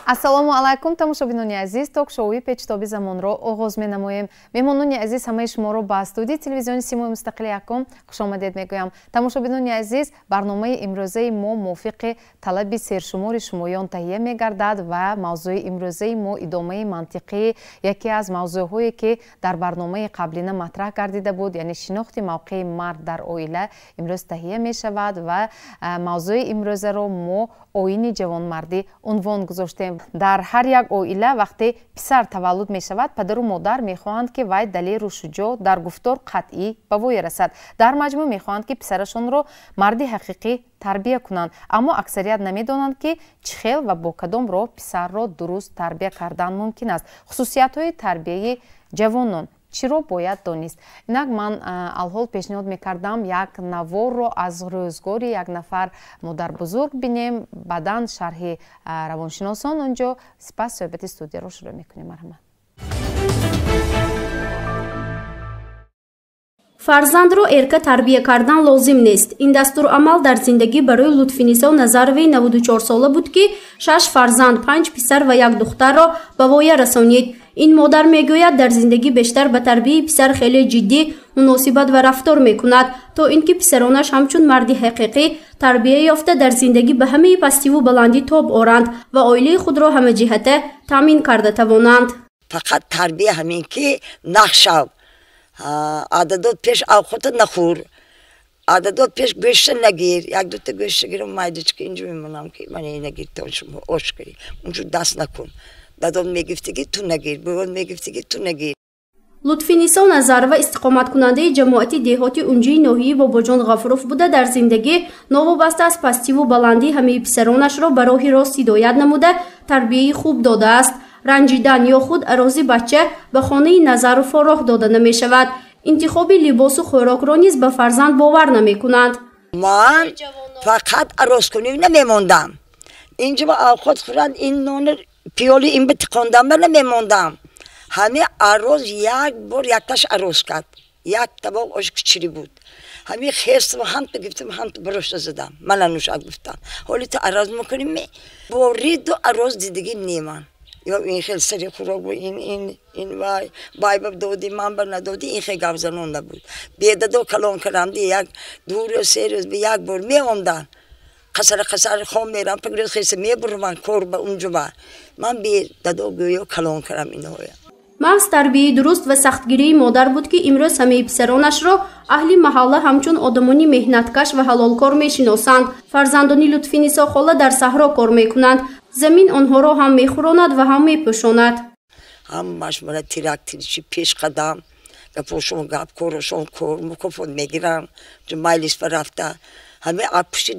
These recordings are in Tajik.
Ассалому алайкум тамошобинони азиз, ток-шоуи Печтоби замонро оғоз менамоем. Меҳмонони азиз ҳамаи шуморо ба студияи телевизиони Симои Мустақили Якум хушомадед мегӯям. Тамошобинони азиз, барномаи имрӯзаи мо мувофиқи талаби сершумори шумоён таҳия мегардад ва мавзӯи имрӯзаи мо идомаи мантиқӣ яке аз мавзӯъҳое ки дар барномаи қаблина матраҳ гардида буд, яъне шинохти мавқеи мард дар оила имрӯз таҳия мешавад ва мавзӯи имрӯзаро мо оини ҷавонмардӣ унвон гузоштем. Дар ҳар як оила вақте писар таваллуд мешавад, падару модар мехоҳанд ки вай далеру шуҷоъ дар гуфтор қатъӣ ба вой расад. Дар маҷмӯъ мехоҳанд ки писарашонро марди ҳақиқӣ тарбия кунанд, аммо аксарият намедонанд ки чӣ хел ва бо кадом роҳ писарро дуруст тарбия кардан мумкин аст. хусусиятҳои тарбияи ҷавонон чиро бояд донист. Инак ман алҳол пешниҳод мекардам як наворро аз рӯзгори як нафар модарбузург бинем, баъдан шарҳи равоншиносон онҷо, сипас суҳбати студияро шурӯъ мекунем. марҳамат. фарзандро эрка тарбия кардан лозим нест. Ин дастурамал дар зиндагӣ барои Лутфинисо Назароваи 94 сола буд ки 6 фарзанд, 5 писар ва 1 духтарро ба воя расонид. Ин модар мегӯяд дар зиндагӣ бештар ба тарбияи писар хеле ҷиддӣ муносибат ва рафтор мекунад, то ин ки писаронаш ҳамчун марди ҳақиқӣ тарбия ёфта дар зиндагӣ ба ҳамаи пастиву баландӣ тоб оранд ва оилаи худро ҳамаҷиҳата таъмин карда тавонанд. Фақат тарбия ҳамин ки нахшав ададот пеш авхота нахӯр, ададот пеш гӯшта нагир, як дута гӯшта гирам майдачка инҷо мемонам ки ман нагир то шумо ош карӣ, унҷо даст накун. Дадон мегифтиги ту нагир, бувон мегифтиги ту нагир. Лутфинисо Назарова истиқоматкунандаи ҷамоати деҳоти унҷии ноҳияи Бобоҷон Ғафуров буда дар зиндагӣ новобаста аз пастиву баландӣ ҳамаи писаронашро ба роҳи рост ҳидоят намуда тарбияи хуб додааст. ранҷидан ё худ арози бача ба хонаи Назаровҳо роҳ дода намешавад. интихоби либосу хӯрокро низ ба фарзанд бовар намекунанд. Ман фақат арозкунӣ намемондам. Инҷо ба авхот хӯранд, ин нони пиёли ин ба тиқондам намемондам. ҳаме ароз як бор якташ ароз кард. Як табоқ ош кичири буд. ҳами хестам ҳам ту гифтам, ҳам ту барошта задам. Мана нӯшак гуфтам. ҳоли ту ароз мекунӣ ме? Бо риду ароз дидагим неман. Yo in khel sari khurok bu in vay bab dodi man bar nadodi in khel gavzanon nabud beda do kalon karamdi yak dur yo serios bi yak bor me ondan qasar khom meram pagres khese me burman korba unjuba man bir dado goyo kalon karam in hoya мағз тарбияи дуруст ва сахтгирии модар буд ки имрӯз ҳамаи писаронашро аҳли маҳалла ҳамчун одамони меҳнаткаш ва ҳалолкор мешиносанд. фарзандони Лутфинисо хола дар саҳро кор мекунанд. замин онҳоро ҳам мехӯронад ва ҳам мепӯшонад. ҳам машмара тирактирчи пешқадам гапошон гап корошон кор мукофот мегирам ҷо майлис ба рафта ҳаме апушти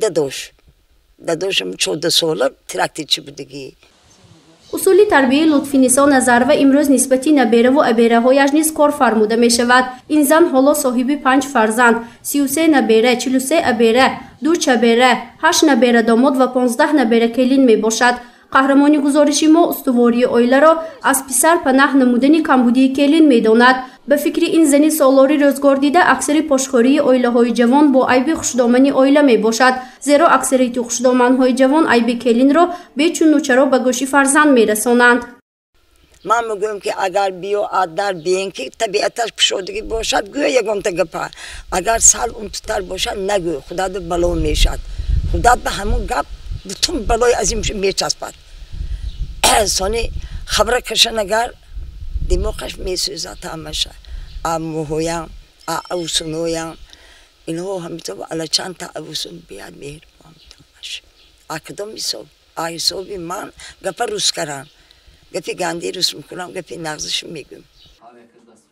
дадошам 14 сола тирактирчи будагӣ. усули тарбияи Лутфинисо Назарова имрӯз нисбати набераву абераҳояш низ кор фармуда мешавад. ин зан ҳоло соҳиби 5 фарзанд, 33 набера, 43 абера, 2 чабера, 8 набера домод ва 15 набера келин мебошад. қаҳрамони гузориши мо устувории оиларо аз писар панаҳ намудани камбудии келин медонад. ба фикри ин зани солори рӯзгор дида аксари пошкории оилаҳои ҷавон бо айби хушдомани оила мебошад, зеро аксарияти хушдоманҳои ҷавон айби келинро бечун нӯчаро ба гӯши фарзанд мерасонанд. ман мегӯям ки агар биё аддар биен ки табиаташ кушодагӣ бошад гӯя ягонта гапа, агар сал унтутар бошад нагӯ, худо ба бало мешад, худо ба ҳамон гап бутун балои азим мечаспад. сони хабра кашанагар димоғаш месӯзад ҳамаша аммӯҳоям аусуноям инҳо ҳамито алачанда авусун бияд меҳрибон тамаш акдом ҳисоби ман гапа рус карам гапи ганди рус мекунам гапи нағзиш мегӯм.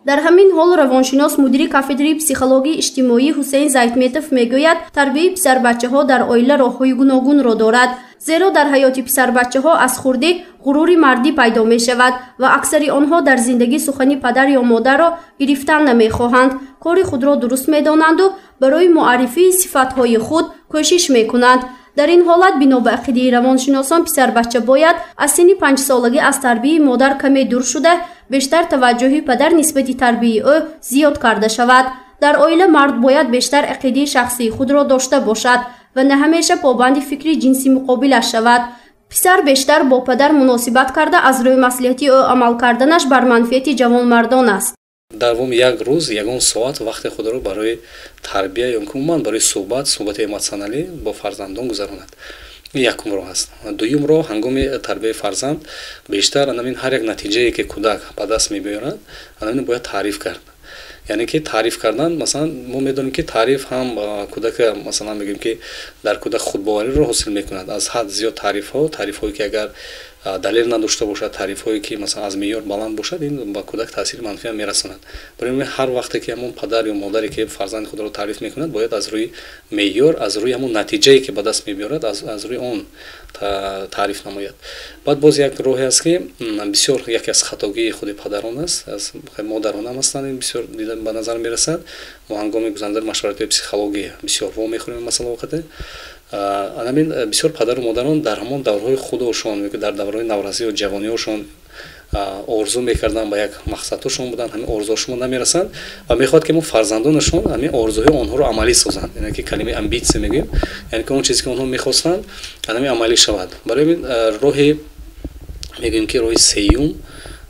дар ҳамин ҳол равоншинос мудири кафедраи психологияи иҷтимоӣ Ҳусейн Зайтметов мегӯяд тарбияи писарбачаҳо дар оила роҳҳои гуногунро дорад, зеро дар ҳаёти писарбачаҳо аз хурдӣ ғурури мардӣ пайдо мешавад ва аксари онҳо дар зиндагӣ сухани падар ё модарро гирифтан намехоҳанд, кори худро дуруст медонанду барои муаррифии сифатҳои худ кӯшиш мекунанд. дар ин ҳолат бино ба ақидаи равоншиносон писарбача бояд аз синни 5 солагӣ аз тарбияи модар каме дур шуда бештар таваҷҷӯҳи падар нисбати тарбияи ӯ зиёд карда шавад. дар оила мард бояд бештар ақидаи шахсии худро дошта бошад ва на ҳамеша побанди фикри ҷинси муқобилаш шавад. писар бештар бо падар муносибат карда аз рӯи маслиҳати ӯ амал карданаш бар манфиати ҷавонмардон аст. Дарвом як рӯз ягон соат вақти худро барои тарбия ё умуман барои суҳбати эмоционалӣ бо фарзандон гузаронад. Якум роҳ аст. Дуюм роҳ ҳангоми тарбияи фарзанд бештар анамин ҳар як натиҷае ки кӯдак ба даст мебиёрад анамин бояд таъриф кард. Яъне ки таъриф кардан масалан мо медонем ки таъриф ҳам кӯдака масалан мегӯем ки дар кӯдак худбовариро ҳосил мекунад. Аз ҳад зиёд таърифҳое ки агар далел надошта бошад, таърифҳое ки масалан аз меъёр баланд бошад, ин ба кӯдак таъсири манфӣ мерасонад. Барои ҳар вақте ки ҳамон падар ё модаре ки фарзанди худро таъриф мекунад бояд аз рӯи меъёр, аз рӯи ҳамон натиҷае ки ба даст мебиёрад аз рӯи он таъриф намояд. Баъд боз як роҳе аст ки бисёр яке аз хатогии худи падарон аст, аз модарон ҳам ҳастанд, ин бисёр дида ба назар мерасад. Мо ҳангоми гузаранидани машваратҳои психологӣ бисёр во мехӯрем масъала вақте анамин бисёр падару модарон дар ҳамон даврҳои худошон дар давраҳои навразӣ ё ҷавониҳошон орзу мекардан ба як мақсадҳошон буданд, ҳамин орзуҳошон намерасанд ва мехоҳад ки мо фарзандонашон ҳамин орзуҳои онҳоро амалӣ созанд. Яъне ки калимаи амбитсия мегӯем, яъне ки он чизе ки онҳо мехостанд ҳамин амалӣ шавад. Барои ин роҳи мегӯем ки роҳи сеюм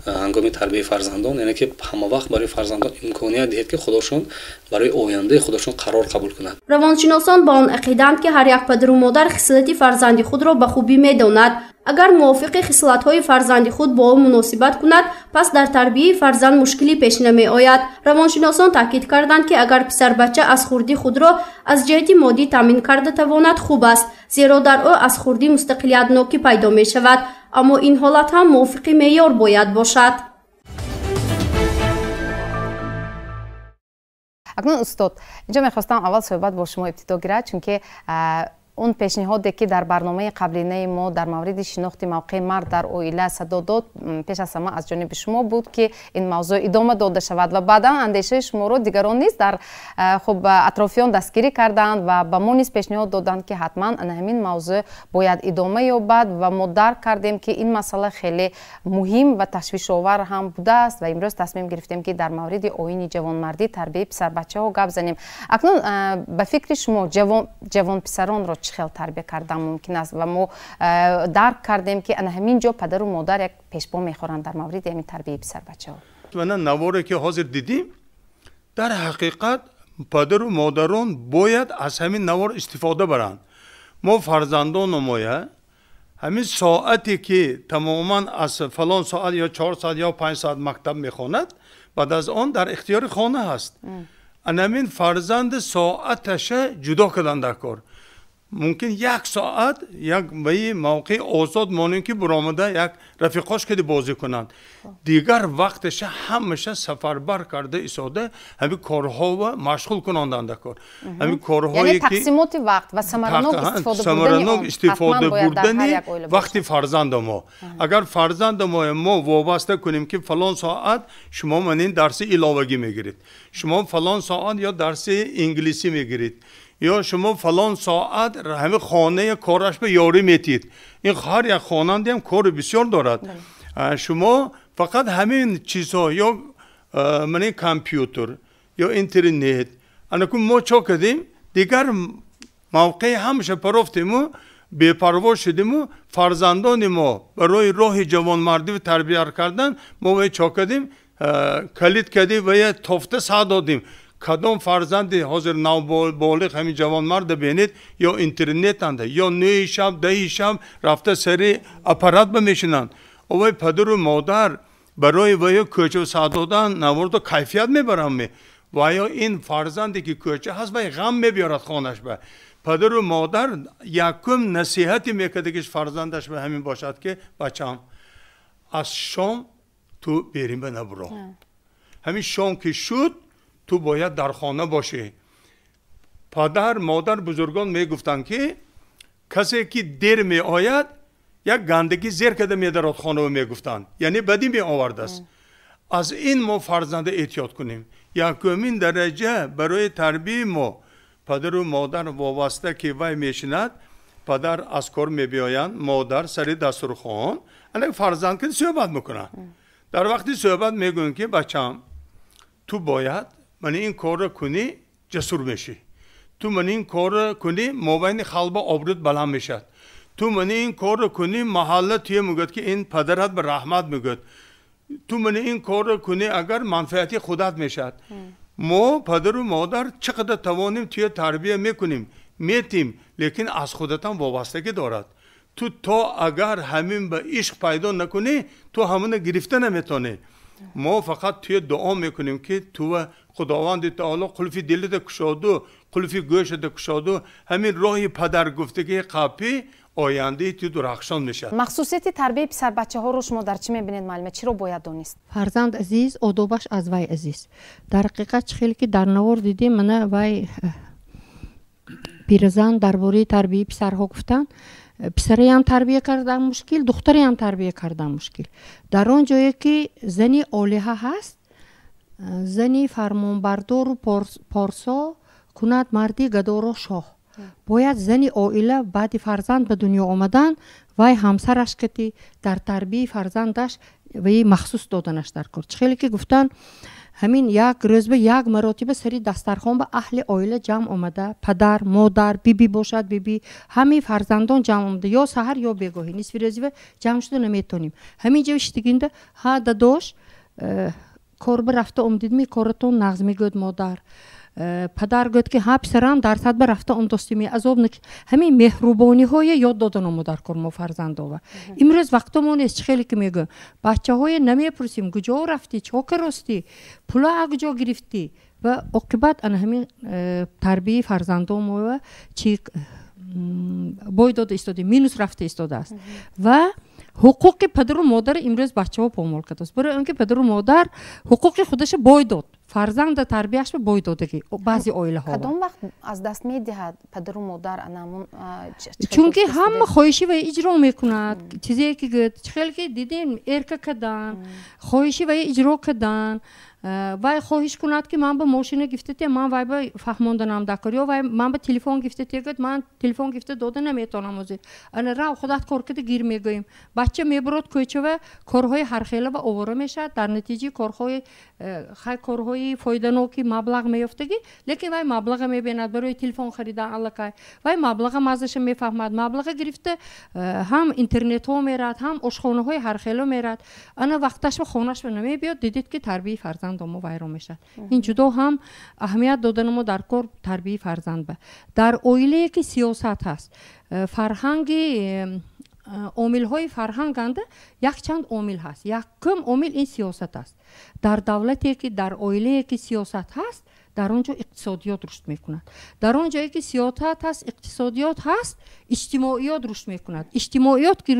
ҳангоми тарбияи фарзандон яъне ки ҳамавақт барои фарзандон имконият диҳед ки худошон барои ояндаи худошон қарор қабул кунанд. равоншиносон ба он ақиданд ки ҳар як падару модар хислати фарзанди худро ба хубӣ медонад. агар мувофиқи хислатҳои фарзанди худ бо ӯ муносибат кунад, пас дар тарбияи фарзанд мушкилӣ пеш намеояд. равоншиносон таъкид карданд ки агар писарбача аз хурди худро аз ҷиҳати моддӣ таъмин карда тавонад, хуб аст, зеро дар ӯ аз хурдӣ мустақилиятнокӣ пайдо мешавад, аммо ин ҳолат ҳам мувофиқи меъёр бояд бошад. акнун устод, инҷо мехостам аввал суҳбат бо шумо ибтидо гирад, чунки он пешниҳоде ки дар барномаи қаблинаи мо дар мавриди шинохти мавқеи мард дар оила садо дод, пеш аз ҳама аз ҷониби шумо буд ки ин мавзӯъ идома дода шавад ва баъдан андешаи шуморо дигарон низ дар хуб атрофиён дастгирӣ карданд ва ба мо низ пешниҳод доданд ки ҳатман ҳамин мавзӯъ бояд идома ёбад ва мо дарк кардем ки ин масъала хеле муҳим ва ташвишовар ҳам будааст ва имрӯз тасмим гирифтем ки дар мавриди оини ҷавонмардӣ тарбияи писарбачаҳо гап занем. акнун ба фикри шумо ҷавонписаронро чӣ хел тарбия кардан мумкин аст ва мо дарк кардем ки ана ҳамин ҷо падару модар як пешбо мехӯранд дар мавриди ҳамин тарбияи писарбачаҳо. мана наворе ки ҳозир дидим, дар ҳақиқат падару модарон бояд аз ҳамин навор истифода баранд. мо фарзандон намоя ҳамин соате ки тамоман аз фалон соат ё 4 соат ё 5 соат мактаб мехонад, баъд аз он дар ихтиёри хона ҳаст. анамин фарзанди соаташа ҷудо кардан дар кор. мумкин як соат як баи мавқеи озод монем ки буромада як рафиқош кади бозӣ кунанд. дигар вақташа ҳамаша сафарбар карда истода ҳамин корҳо ва машғул кунондан дар кор. ҳамин корҳое ки тақсимоти вақт ва самаранок истифода бурдани вақти фарзанду мо. агар фарзанду мо вобаста кунем ки фалон соат шумо манин дарси иловагӣ мегиред, шумо фалон соат ё дарси инглисӣ мегиред, ё шумо фалон соат ҳамин хонаи кораш ба ёрӣ метид. ин ҳар як хонанде ҳам кори бисёр дорад. шумо фақат ҳамин чизҳо ё мани компютер ё интернет анаку мо чо кардем, дигар мавқеи ҳамаша парофтему бепарво шудему фарзандони мо барои роҳи ҷавонмардиву тарбия кардан мо вай чо кардем, калид кардем ва я тофта сад додем. кадом фарзанди ҳозир навболиғ ҳамин ҷавонмарда бинед ё интернетанда ё 9 шаб 10 шаб рафта сари аппарат ба мешинанд. овай падару модар барои ваё кӯча сад додан навордо кайфият мебаранд. ваё ин фарзанде ки кӯча ҳаст вай ғам мебиёрад хонаш ба. падару модар якум насиҳати мекардагиш фарзандаш ба ҳамин бошад ки бачам аз шом ту берима набуро. ҳамин шом ки шуд ту бояд дар хона бошӣ. падар модар бузургон мегуфтанд ки касе ки дер меояд як гандагӣ зер карда медарад хонава мегуфтанд, яъне бадӣ меовардааст. аз ин мо фарзанда эҳтиёт кунем. якумин дараҷа барои тарбияи мо падару модар вобаста ки вай мешинад, падар аз кор мебиёянд, модар сари дастурхон ана фарзанд ки суҳбат мекунанд. дар вақти суҳбат мегӯянд ки бачам ту бояд мани ин корро кунӣ ҷасур мешӣ, ту мани ин корро кунӣ мобайни халба обрӯд баланд мешад, تو منی این کار رو کنی محله توی میگد که این پدرت به رحمت میگد تو منی این کار رو کنی اگر منفعتی خودت میشد ما پدر و مادر چقدر توانیم توی تربیه میکنیم میتیم لیکن از خودت هم وابستگی دارد تو تا اگر همین به عشق پیدا نکنی تو همون گرفته نمیتونی ما فقط توی دعا میکنیم که تو خداوند تعالی قلفی دلت کشادو قلفی گوشت کشادو همین راهی پدر گفتگی قپی آینده تو درخشان میشه. مخصوصیت تربیت پسر بچه ها رو شما در چی میبینید معلمه؟ چی رو باید دونست؟ فرزند عزیز آدابش از وای عزیز. در حقیقت خیلی که در نوار دیدیم من وای پیرزن درباره تربیت پسرها گفتن پسری هم تربیه کردن مشکل دختری هم تربیه کردن مشکل در اون جایی که زنی اولیه هست زنی فرمانبردار و پارسا کند مردی گدار و شاه باید زنی عائله بعد فرزند به دنیا آمدن وای همسرش کتی در تربیه فرزندش وی مخصوص دادنش در کرد خیلی که گفتن همین یک روز به یک مرتبه سری دسترخوان به اهل عائله جمع آمده پدر مادر بیبی باشد بیبی همین فرزندان جمع آمده یا سحر یا بگاهی نصف روزی جمع شده نمیتونیم همین جوش دیگینده ها داداش کار رفته اومدید می کارتون نغز میگد مادر پدر گفت که ها پسرم درصد به رفته اون دوستی می عذاب نک همین مهربانی های یاد دادن مادر کار فرزندا و امروز وقتمون است خیلی که میگه بچه های نمیپرسیم کجا رفتی چه راستی پولا کجا گرفتی و عاقبت ان همین تربیت فرزندان و چی بای داده استاده مینوس رفته استاده است و حقوق پدر و مادر امروز بچه ها پامال کرده است برای اینکه پدر و مادر حقوق خودش بای داد فرزند تربیتش به بای دادگی بعضی عائله ها کدام وقت از دست میدهد پدر و مادر انمون چون که هم خواهشی و اجرا میکند چیزی که خیلی که دیدیم ارکه کردن خواهشی و اجرا کردن وای خواهش کند که من به ماشین گفته من وای به فهماندنم دکاری و من به تلفن گفته گفت من تلفن گفته داده نمیتونم از انا را خودت کار کرده گیر میگویم بچه میبرد کوچه و کارهای هر خیله و آواره میشد در نتیجه کارهای فایده‌ناکی مبلغ میافتگی لیکن وای مبلغ میبیند برای تلفن خریدن الکای وای مبلغ مازش میفهمد مبلغ گرفته هم اینترنت ها میرد هم آشخانه های هر خیله میرد انا وقتش به خونش نمیبیاد دیدید که تربیت فرزند ما ویران میشه این جدا هم اهمیت دادن ما در کار تربیت فرزند به در عائله که سیاست هست فرهنگ عامل های فرهنگنده یک چند عامل هست یک کم عامل این سیاست است در دولتی که در عائله که سیاست هست در اونجا اقتصادیات رشد میکند در اونجایی که سیاست هست اقتصادیات هست اجتماعیات رشد میکند اجتماعیات که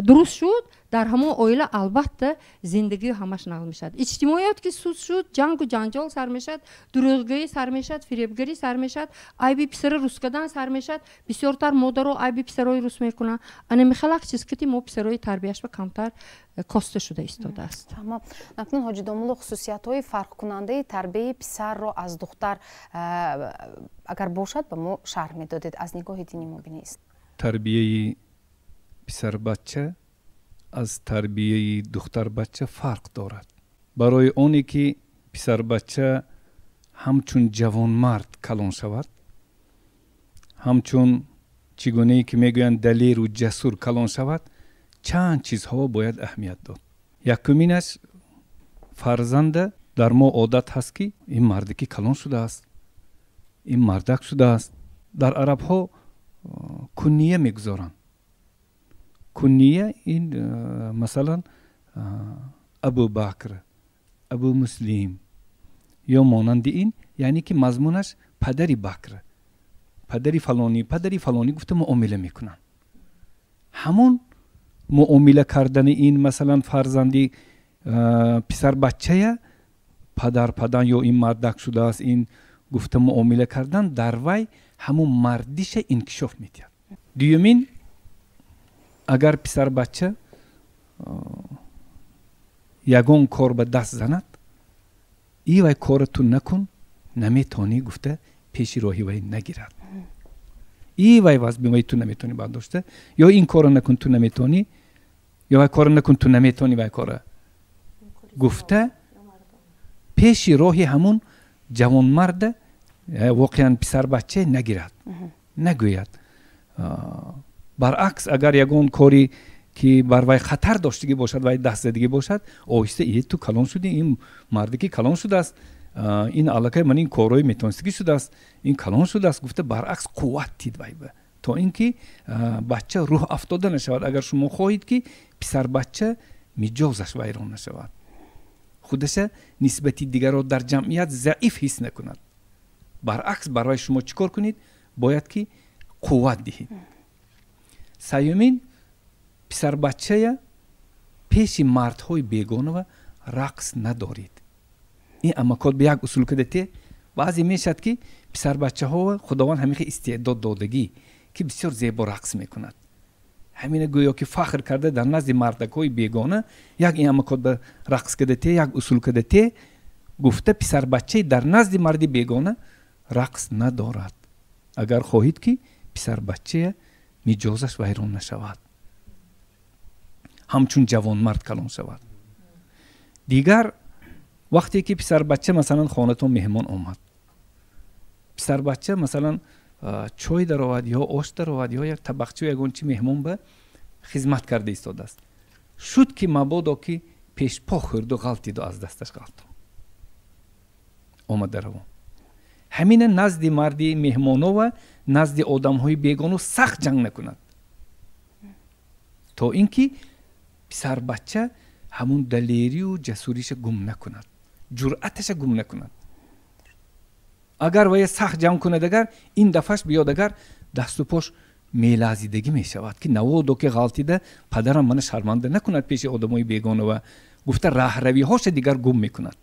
درست شد در همون عائله البته زندگی همش نقل میشد اجتماعیات که سود شد جنگ و جنجال سر میشد دروغگویی سر میشد فریبگری سر میشد عیب پسر روس کردن سر میشد بسیارتر مادر و عیب پسرای روس میکنن انا میخلق چیز که ما پسرای تربیتش به کمتر کاسته شده ایستاده است اما نکنون حاجی دامولو خصوصیت های فرق کننده تربیت پسر رو از دختر اگر باشد به ما شرح میدادید از نگاه دینی مبینی است تربیه پسر بچه از تربیه دختر بچه فرق دارد برای اونی که پسر بچه همچون جوان مرد کلان شود همچون چگونه که میگویند دلیر و جسور کلان شود چند چیزها باید اهمیت داد یکمینش فرزند در ما عادت هست که این مردی که کلان شده است این مردک شده است در عرب ها کنیه میگذارند کنیه این مثلا ابو بکر ابو مسلم یا مانند این یعنی که مضمونش پدری بکر پدری فلانی گفته معامله میکنن همون معامله کردن این مثلا فرزندی پسر بچه پدر یا این مردک شده است این گفته معامله کردن در وی همون مردیش انکشاف میتید دومین اگر پسر بچه یگان کار به دست زند ای وی کارتو نکن نمیتونی گفته پیش راهی وی نگیرد ای وی واسه وی تو نمیتونی برداشته یا این کارو نکن تو نمیتونی یا وی کارو نکن تو نمیتونی وی کارو گفته پیش راهی همون جوان مرد واقعا پسر بچه نگیرد نگوید баръакс агар ягон кори ки бар вай хатар доштагӣ бошад вай дастзадагӣ бошад оҳиста ту калон шудӣ ин марде ки калон шудааст ин аллакай ман ин корҳои метонистагӣ шудааст ин калон шудааст гуфта баръакс қувват дид вай то ин ки бача рӯҳ афтода нашавад агар шумо хоҳед ки писарбача миҷозаш вайрон нашавад худаша нисбати дигарро дар ҷамъият заиф ҳис накунад баръакс барои шумо чӣ кор кунед бояд ки қувват диҳед сеюмин писарбачая пеши мардҳои бегонава рақс надоред ин амакот ба як усул кадате баъзе мешад ки писарбачаҳо худованд ҳамихе истеъдод додагӣ ки бисёр зебо рақс мекунад ҳамина гӯё ки фахр карда дар назди мардакҳои бегона як ин амакот ба рақс кадате як усул кадате гуфта писарбачаи дар назди марди бегона рақс надорад агар хоҳед ки писарбачая миҷозаш вайрон нашавад ҳамчун ҷавонмард калон шавад дигар вақте ки писарбача масалан хонатон меҳмон омад писарбача масалан чой даровад ё ош даровад ё як табақча ягон чи меҳмон ба хизмат карда истодааст шуд ки мабодо ки пешпо хӯрду ғалтиду аз дасташ ғалтон омад даравон ҳамина назди марди меҳмоно ва назди одамҳои бегоно сахт ҷанг накунад то ин ки писарбача ҳамун далерию ҷасуриша гум накунад ҷуръаташа гум накунад агар вая сахт ҷанг кунад агар ин дафъаш биёд агар дасту пош мелазидагӣ мешавад ки наводо ки ғалтида падарам мана шарманда накунад пеши одамои бегона ва гуфта раҳравиҳоша дигар гум мекунад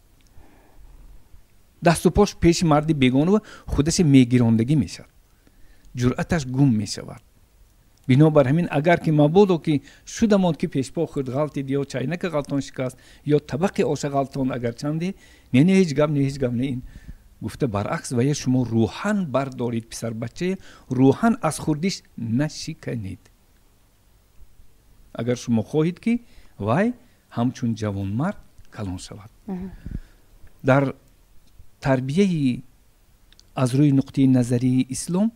дасту пош пеши марди бегона худаша мегирондагӣ мешавад ҷуръаташ гум мешавад бинобар ҳамин агар ки мабодо ки шудамонд ки пешпо хӯрд ғалтид ё чайнака ғалтон шикаст ё табақи оша ғалтон агар чанде не ҳеҷ гап не ҳеҷ гап не ин гуфта баръакс вая шумо рӯҳан бардорид писарбачае рӯҳан аз хӯрдиш нашиканед агар шумо хоҳед ки вай ҳамчун ҷавонмард калон шавад дар тарбияи аз рӯи нуқтаи назарии ислом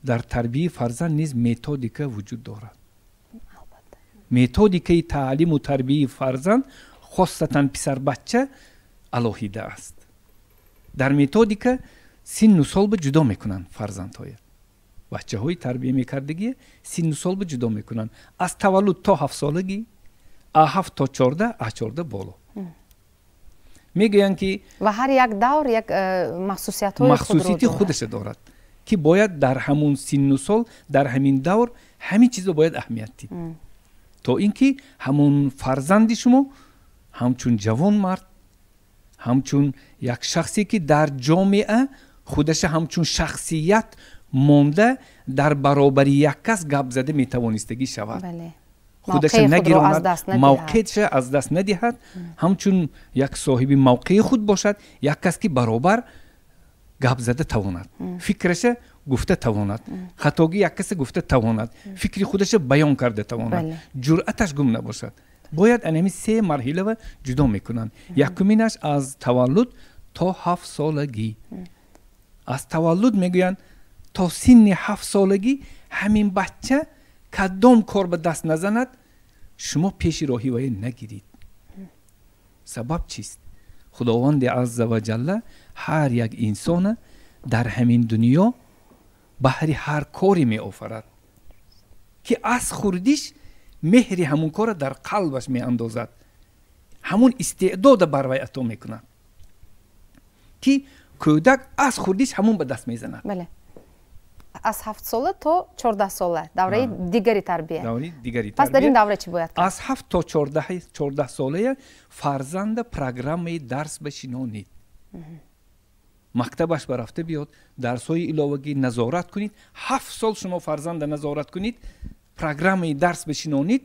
дар тарбияи фарзанд низ методика вуҷуд дорад методикаи таълиму тарбияи фарзанд хосатан писарбача алоҳида аст дар методика синну солба ҷудо мекунанд фарзандҳоя бачаҳои тарбия мекардагӣ синну солба ҷудо мекунанд аз таваллуд то 7 солагӣ а 7 то 14 а 14 боло мегӯянд ки ва ҳар як давр як махсусияти худаша дорад ки бояд дар ҳамун синну сол дар ҳамин давр ҳамин чизро бояд аҳамият дид то ин ки ҳамун фарзанди шумо ҳамчун ҷавонмард ҳамчун як шахсе ки дар ҷомеа худаша ҳамчун шахсият монда дар баробари як кас гап зада метавонистагӣ шавад худаша нагиронад мавқеаша аз даст надиҳад ҳамчун як соҳиби мавқеи худ бошад як кас ки баробар гап зада тавонад фикраша гуфта тавонад хатоги як каса гуфта тавонад фикри худаша баён карда тавонад ҷуръаташ гум набошад бояд анами 3 марҳилава ҷудо мекунанд якуминаш аз таваллуд то 7 солагӣ аз таваллуд мегӯянд то синни 7 солагӣ ҳамин бача кадом кор ба даст назанад шумо пеши роҳи вая нагиред сабаб чист худованди азза ва ҷалла ҳар як инсона дар ҳамин дунё баҳри ҳар коре меофарад ки аз хурдиш меҳри ҳамун кора дар қалбаш меандозад ҳамун истеъдода бар вай ато мекунад ки кӯдак аз хурдиш ҳамун ба даст мезанад аз 7 сола то 14 сола давраи дигари тарбия пас дар ин давра чӣ бояд кард аз 7 то 14 солая фарзанда программаи дарс бишинонед мактабаш барафта биёд дарсҳои иловагӣ назорат кунед 7 сол шумо фарзанда назорат кунед программаи дарс бишинонед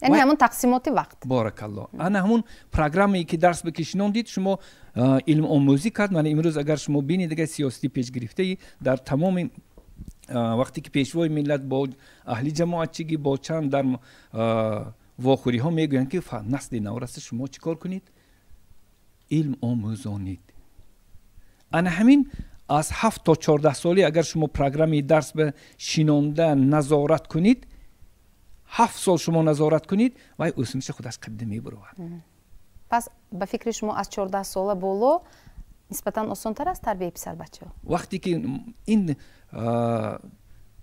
яъне ҳамун тақсимоти вақт боракалло ана ҳамун программае ки дарс бикишинондид шумо илмомӯзӣ кард мана имрӯз агар шумо бинед агар сиёсати пешгирифтаи дар тамоми вақте ки пешвои миллат бо аҳли ҷамоатчигӣ бо чанд дар вохӯриҳо мегӯянд ки насли навраста шумо чӣ кор кунед илм омӯзонед ана ҳамин از 7 تا 14 سالی اگر شما پروگرامی درس به شیناندن نظارت کنید 7 سال شما نظارت کنید و اوسنش خودش قدم میبرود. پس به فکر شما از 14 ساله بالا نسبتا آسان‌تر است تربیت پسر بچه ها؟ وقتی که این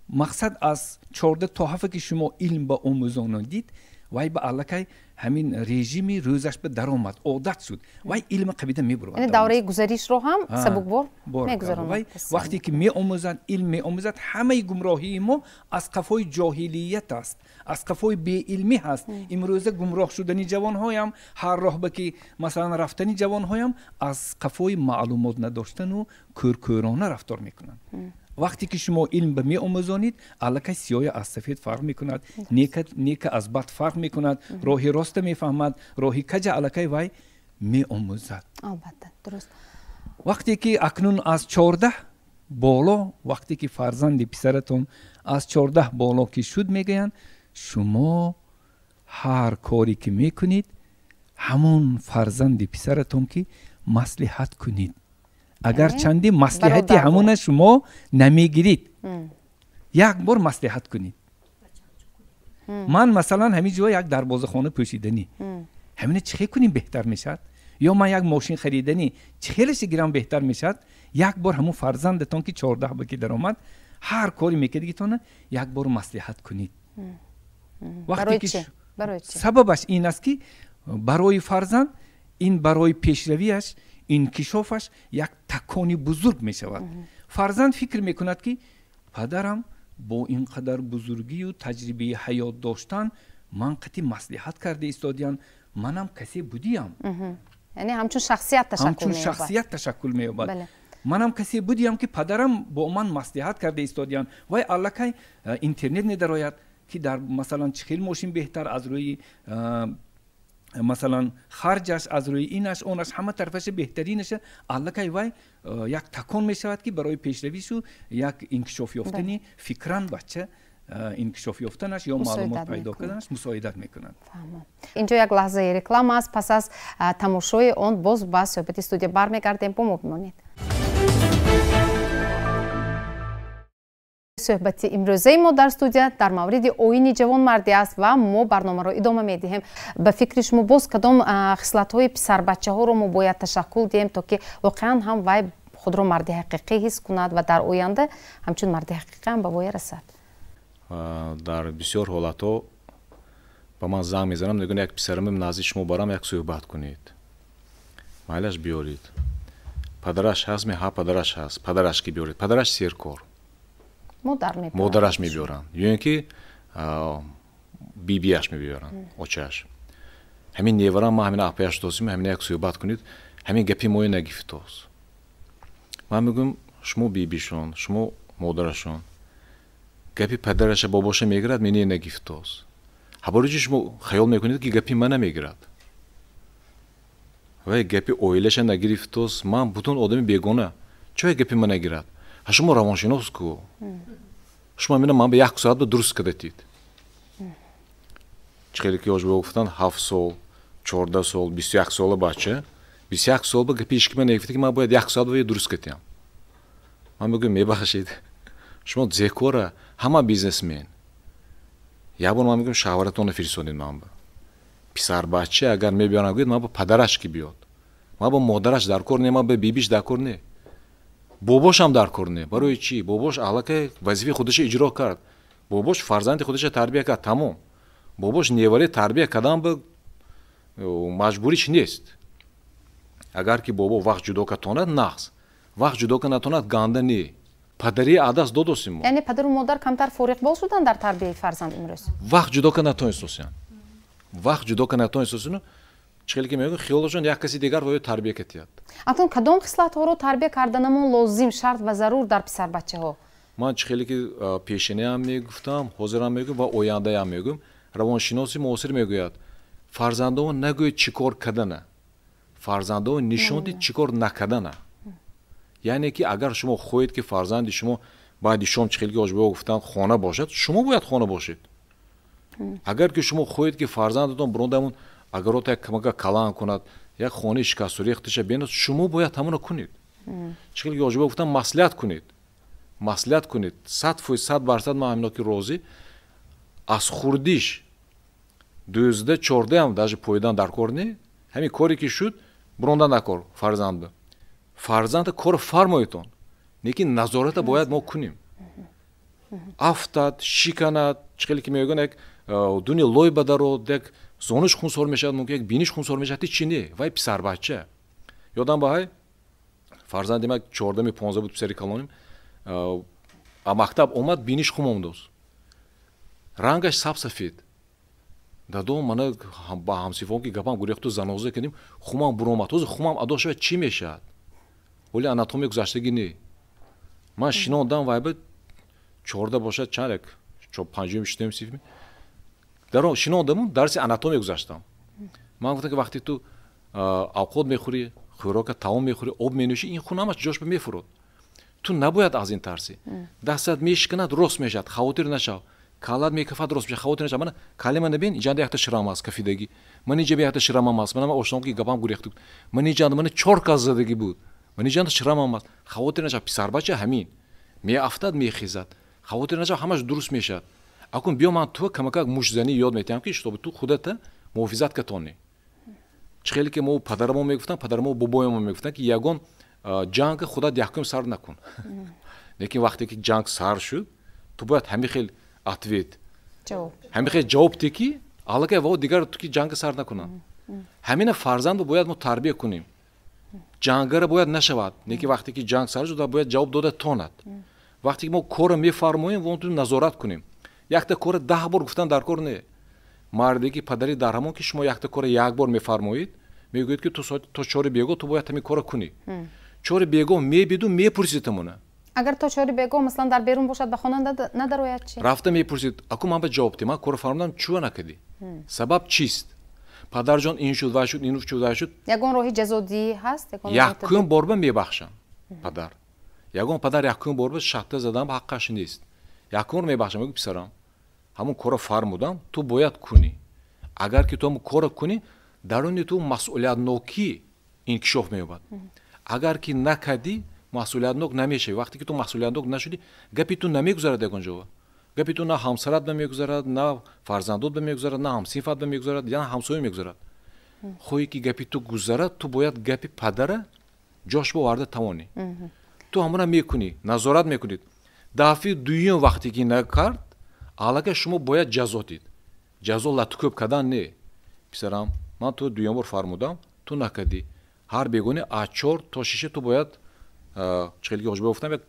مقصد از 14 تا 7 که شما علم به آموزانید وای به علاقه همین رژیمی روزش به در آمد عادت شد وای علم قبیده میبرد. یعنی دوره گذریش رو هم سبکبار میگذرونند. وقتی که می آموزند علم می آموزد همه گمراهی ما از قفای جاهلیت است، از قفای بی علمی هست. امروزه گمراه شدنی جوان هایم هر راه بکی مثلا رفتنی جوان هایم از قفای معلومات نداشتن و کورکورانه رفتار میکنند. وقتی که شما علم به می آموزانید علاقه سیاه از سفید فرق میکند، نیک از بد فرق میکند، راهی راست میفهمد، راهی کج علاقه وای می آموزد. البته درست. وقتی که اکنون از 14 بالا وقتی که فرزند پسرتون از 14 بالا که شد میگن شما هر کاری که میکنید همون فرزند پسرتون که مصلحت کنید. اگر چندی مصلحتی همون شما نمیگیرید یک بار مصلحت کنید. من مثلا همین جای یک دروازه خانه پوشیدنی همین چه کنیم بهتر میشد یا من یک ماشین خریدنی چهلش گرم بهتر میشد یک بار همون فرزندتون که 14 بکی در آمد هر کاری میکردیتونه یک بار مصلحت کنید. وقتی که سببش این است که برای فرزند این برای پیشرویش انکشافش یک تکانی بزرگ می شود. فرزند فکر می کند که پدرم با اینقدر بزرگی و تجربه حیات داشتن من قطعی مصلحت کرده ایستادیان منم کسی بودیم. یعنی همچون شخصیت تشکل می یابد. منم کسی بودیم که پدرم با من مصلحت کرده ایستادیان و علاقه اینترنت ندارد که در مثلا چخیل ماشین بهتر از روی مثلا خرجش از روی اینش اونش همه طرفش بهترینشه علاقه وای یک تکان می شود که برای پیشرویش و یک انکشاف یافتنی فکران بچه انکشاف یافتنش یا معلومات پیدا کردنش مساعدت میکنند. اینجا یک لحظه رکلام است. پس از تماشای آن باز با صحبت استودیو برمیگردیم. با ما بمانید. صحبت امروزه ما در استودیو در مورد آیین جوانمردی است و ما برنامه را ادامه میدیم. به فکر شما باز کدام خصلت‌های پسر بچه ها رو ما باید تشکل دهیم تا که واقعا هم وای خود را مرد حقیقی حس کند و در آینده همچون مرد حقیقی هم به وای رسد؟ در بسیار حالت‌ها با من زنگ میزنم میگن یک پسرم نزدیک شما برام یک صحبت کنید. مایلش بیارید. پدرش هست ها پدرش هست. پدرش کی بیارید. پدرش سرکار. مادرش میبیارن یا اینکه بیبیش میبیارن اوچهش همین نیوران ما همین اپیش دوستیم همین یک صحبت کنید همین گپی موی نگیفتوز من میگم شما بیبیشون شما مادرشون گپی پدرش باباش میگیرد منی نگیفتوز هباروجی شما خیال میکنید که گپی من نمیگیرد و گپی اویلش نگیفتوز من بودن آدمی بیگونه چه گپی من نگیرد شما روانشناس کو شما میگن من به یک ساعت درست کردید چخیلی که آج گفتن 7 سال 14 سال 21 سال بچه 21 سال به پیش که من نگفته که من باید یک ساعت درست کردم من میگم میبخشید شما ذکر همه بیزنسمن یا بار من میگم شاورتون فرستادید من پسر بچه اگر میبیارن گوید من با پدرش کی بیاد من با مادرش در کار نه من به بیبیش در کار نه باباش هم در کار نه برای چی باباش علاقه وظیفه خودش اجرا کرد باباش فرزند خودش تربیت کرد تمام باباش نیواره تربیت کردن به مجبوریش نیست اگر که بابا وقت جدا کتاند نقص وقت جدا کنتاند گنده نی پدری عادت دادوسیم یعنی پدر و مادر کمتر فارغ باز شدن در تربیت فرزند امروز وقت جدا کنتاند وقت جدا کنتاند چخیلی که میگه خیالشون یک کسی دیگر باید تربیت کتیاد اکنون کدام خصلت ها رو تربیت کردنمون لازم شرط و ضرور در پسر بچه ها من چخیلی که پیشینه هم میگفتم حاضر هم میگم و آینده هم میگم روانشناسی معاصر میگوید فرزندان نگوید چیکار کردنه فرزندان نشون دید چیکار نکردنه یعنی که اگر شما خواهید که فرزند شما باید شام چخیلی که آجبه گفتن خانه باشد شما باید خانه باشید اگر که شما خواهید که فرزندتون برندمون اگر او تا کمک کلان کند یک خانه شکست ریختش بینید شما باید همون کنید چیکار یوجبه گفتم مصلحت کنید 100% ما همینا که روزی از خوردیش دوزده چورده هم даже پویدن در کار نه همین کاری که شد برونده نکار فرزند کار فرمایتون نیکی نظارت باید ما کنیم افتاد شیکانات چیکاری که میگن یک دونی لوی بدارو دک زونش خون سر میشه ممکن یک بینیش خون سر میشه چی نه وای پسر بچه یادم باهای فرزندم یک 14 15 بود پسری کلونیم مکتب اومد بینیش خون اومد رنگش سبسفید دادو من با همسیفون که گپم گریختو زنوزه کردیم خونم بروماتوز خونم اداشو چی میشد ولی آناتومی گذشتگی نی من شنوندم وای 14 باشد چند چون پنجم شدم سیفم در شنوندم درس آناتومی گذاشتم من گفتم که وقتی تو آبخود میخوری خوراک تمام میخوری آب مینوشی این خونمش جوش به میفرود تو نباید از این ترسی دستت میشکند درست میشد خاطر نشو کالات میکفاد درست میشه خاطر نشو من کلمه نبین اینجا یک تا شرام است کفیدگی من اینجا یک تا شرام است من آشنام که گپم گریخت من اینجا من 4 کاز زدگی بود من اینجا شرام است خاطر نشو پسر بچه همین می افتاد میخیزد خاطر نشو همش درست میشه اكون بيوم عن تو كما كان مش زني يود ميتام كيش تو بتو خودته محافظت كتوني چخیلی که ما پدرمو میگفتن پدرمو بابایمو میگفتن که یگان جنگ خدا دیگه سر نکن لیکن وقتی که جنگ سر شد تو باید همیخیل اتویت همیخیل جواب تکی حالا و دیگر تو که جنگ سر نکنن همین فرزند رو باید ما تربیت کنیم جنگ را باید نشود لیکن وقتی که جنگ سر شد باید جواب داده تاند وقتی که ما کار میفرماییم اون تو نظارت کنیم یک تا کار 10 بار گفتن در کار نه مردی که پدری در همون که شما یک تا کار یک بار میفرمایید میگوید که تو چوری بیگو تو باید همین کار کنی چوری بیگو میبیدو میپرسیدمونه اگر تو چوری بیگو مثلا در بیرون باشد به خانه ندروید چی رفته میپرسید اكو من به جواب دادم کار فرمودم چوه نکردی سبب چیست پدر جان این شد و شد این شد و شد یگان روحی جزودی هست یکم بار به میبخشن پدر یگان پدر یکم بار به شخته زدم حقش نیست یکم میبخشم میگم پسرم همون کار فرمودم تو باید کنی اگر که تو هم کار کنی درون تو مسئولیت نوکی انکشاف می‌یابد اگر که نکردی مسئولیت نوک نمیشه وقتی که تو مسئولیت نوک نشدی گپی تو نمیگذرد اونجا گپی تو نه همسرت نمیگذرد نه فرزندت نمیگذرد نه همسیفت نمیگذرد یا همسایه میگذرد خویی که گپی تو گذرد تو باید گپی پدر جاش بوارد توانی تو همون میکنی نظارت میکنید دفعه دویم وقتی که نکرد حالا شما باید جزا دید جزا لطکوب کردن نه پسرم من تو دویم بار فرمودم تو نکردی هر بیگونه آچور تا شیشه تو باید چخیلی که آجبه گفتم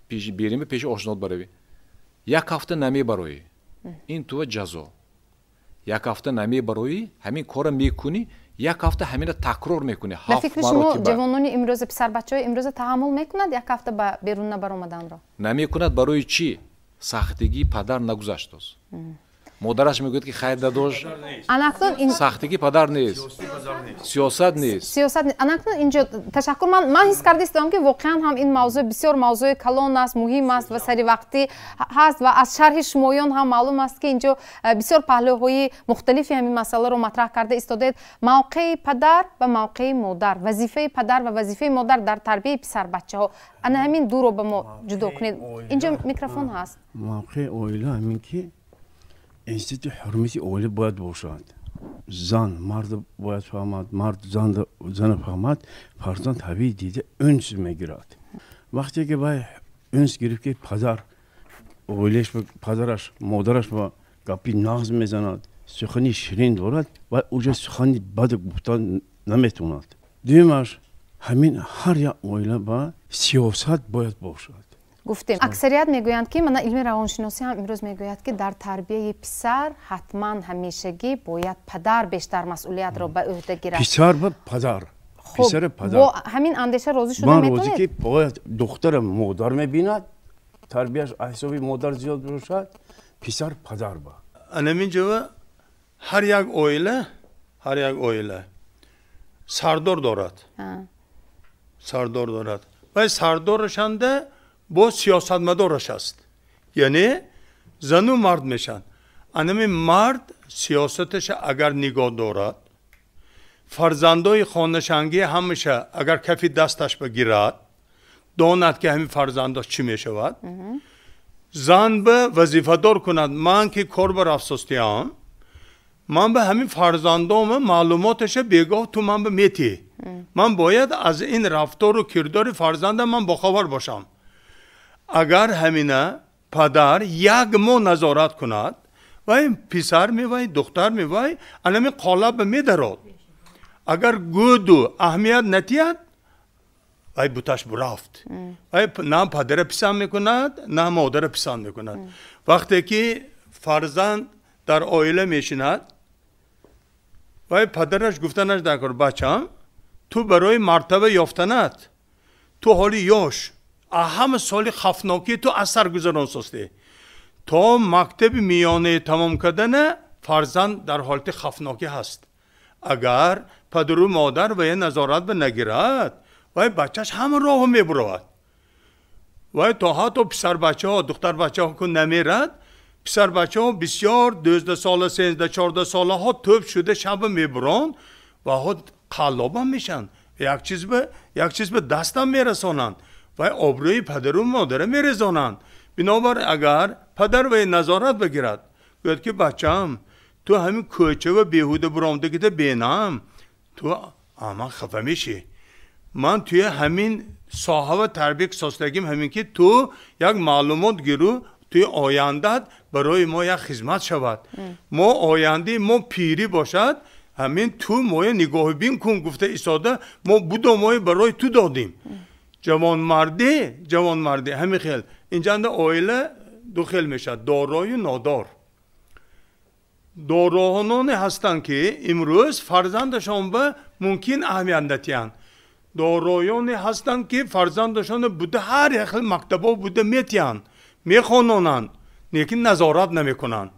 پیش بیریم پیش آشنات بروی یک هفته نمی بروی این تو جزا یک هفته نمی بروی همین کار میکنی یک هفته همین تکرار میکنی به فکر شما جوانانی امروز پسر بچه های امروز تحمل میکند یک هفته بیرون نبر آمدن را نمیکند برای چی سختگی پدر نگذشت است مادرش میگوید که خیر داداش سختگی پدر نیست سیاست نیست اناکنون اینجا تشکر من حس کرده استم که واقعا هم این موضوع بسیار موضوع کلان است مهم است و سری وقتی هست و از شرح شمایان هم معلوم است که اینجا بسیار پهلوهای مختلفی همین مسئله رو مطرح کرده ایستادید موقع پدر و موقع مادر وظیفه پدر و وظیفه مادر در تربیت پسر بچه ها انا همین دو رو به ما جدا کنید اینجا میکروفون هست موقع اویلا همین که انستیتو حرمتی اولی باید باشد زن مرد باید فهمد مرد زن فهمد فرزند طبیعی دیده انس میگیرد وقتی که باید انس گرفت که پدر اولیش و پدرش مادرش با گپی نغز میزند سخنی شیرین دارد و اوجا سخنی بد گفتن نمیتوند دیمش همین هر یک اویلا با سیاست باید باشد گفتیم اکثریت میگویند که من علم روانشناسی هم امروز میگوید که در تربیت پسر حتما همیشگی باید پدر بیشتر مسئولیت رو به عهده گیرد پسر و پدر پسر پدر با همین اندیشه راضی شده من میتونید راضی که باید دختر مادر میبیند تربیتش حسابی مادر زیاد باشد پسر پدر با انمین جو هر یک اویله سردار دارد و سردارشنده با سیاستمدارش است یعنی زن و مرد میشن انمی مرد سیاستش اگر نگاه دارد فرزندای خانشانگی همیشه اگر کفی دستش بگیرد داند که همین فرزنداش چی می شود زن به وظیفه دار کند من که کار بر افسوستیم من به همین فرزندام معلوماتش بگاه تو من به میتی من باید از این رفتار و کردار فرزندم من باخبر باشم اگر همینه پدر یک ماه نظارت کند وای پسر میوای دختر میوای انمی قالب میدارد اگر گودو اهمیت نتیاد وای بوتاش برافت وای نه پدر پسند میکند نه مادر پسند میکند وقتی که فرزند در عائله میشیند وای پدرش گفتنش دکر بچم تو برای مرتبه یافتنت تو حالی یاش اهم سالی خفناکی تو اثر گذران سسته تا مکتب میانه تمام کردن فرزند در حالت خفناکی هست اگر پدر و مادر و نظارت به نگیرد وای بچهش همه راه میبرود وای تا حتی پسر بچه ها دختر بچه ها که نمیرد پسر بچه ها بسیار 12 ساله 13 14 ساله ها توپ شده شب میبرند و ها قلاب هم میشن یک چیز به دستم میرسانند و آبروی پدر و مادر میرسانند بنابر اگر پدر و نظارت بگیرد گوید که بچم تو همین کوچه و بیهوده برامدگیت بینم تو اما خفه میشی من توی همین ساحه و تربیت ساستگیم همین که تو یک معلومات گیرو توی آیندت برای ما یک خدمت شود ما آینده ما پیری باشد همین تو ما نگاه بین کن گفته ایستاده ما بودو ما برای تو دادیم جوان مردی همین خیل اینجا عائله دو خیل میشه دارای و نادار داراهانان هستند که امروز فرزندشان به ممکن اهمیت ندهند دارایان هستند که فرزندشان بوده هر یک مکتبا بوده میتیان میخوانند لیکن نظارت نمیکنند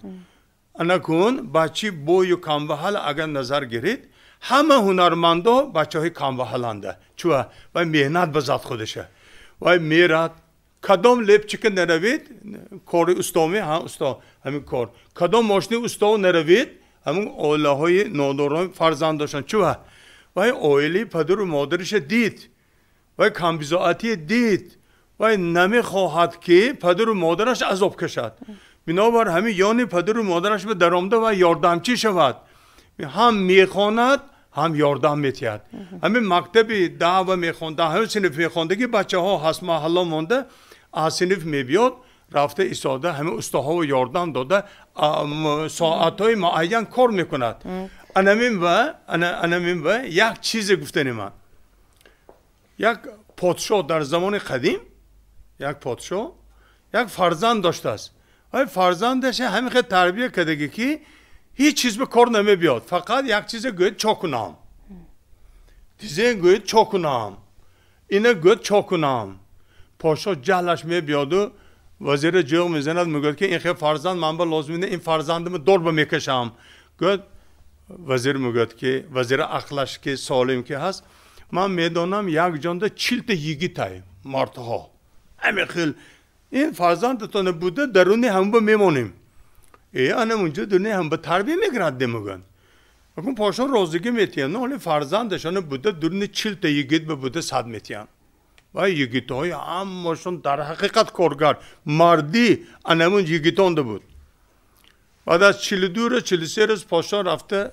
انکون بچی بوی و کمبهل اگر نظر گیرید همه هنرمندا بچه های کمبهلنده چوه و مهنت به ذات خودشه و میرد کدام لپچیک نروید کار استامی استا همین کار کدام ماشین استا نروید همون عائله های ناداران فرزندشان چوه و عائله پدر و مادرش دید و کمبزاعتی دید و نمیخواهد که پدر و مادرش عذاب کشد بنابر همین یعنی پدر و مادرش به درآمده و یاردمچی شود هم میخواند هم یاردم میتید همین مکتبی دعوه میخونده همین صنف میخوندگی بچه ها هست محلا مونده از صنف میبیاد رفته ایستاده همین استاها و یاردم داده ساعت های معین کار میکند انمین و یک چیز گفتنی من یک پادشاه در زمان قدیم یک فرزند داشته است و فرزندش همین خیلی تربیه کردگی که هیچ چیز به کار نمی بیاد فقط یک چیز گوید چاکنام دیزه گوید چاکنام اینه گوید چاکنام پاشا جهلش می بیاد و وزیر جوگ میزند میگوید که این خیلی فرزند من با لازمینه این فرزندم دور بمیکشم گوید وزیر میگوید که وزیر عقلش که سالم که هست من میدانم یک جانده چیلت یگی تای مردها همین خیلی این فرزندتان بوده درونی هم با میمونیم انا اونجا دنیا هم به تربیه میگرد میگن اون پاشا روزگی میتین نه فرزندشان بوده درونی 40 تا یگیت به بوده 100 میتین و یگیت های همشون در حقیقت کارگر مردی انمون یگیتان بود بعد از 42 روز 43 روز پاشا رفته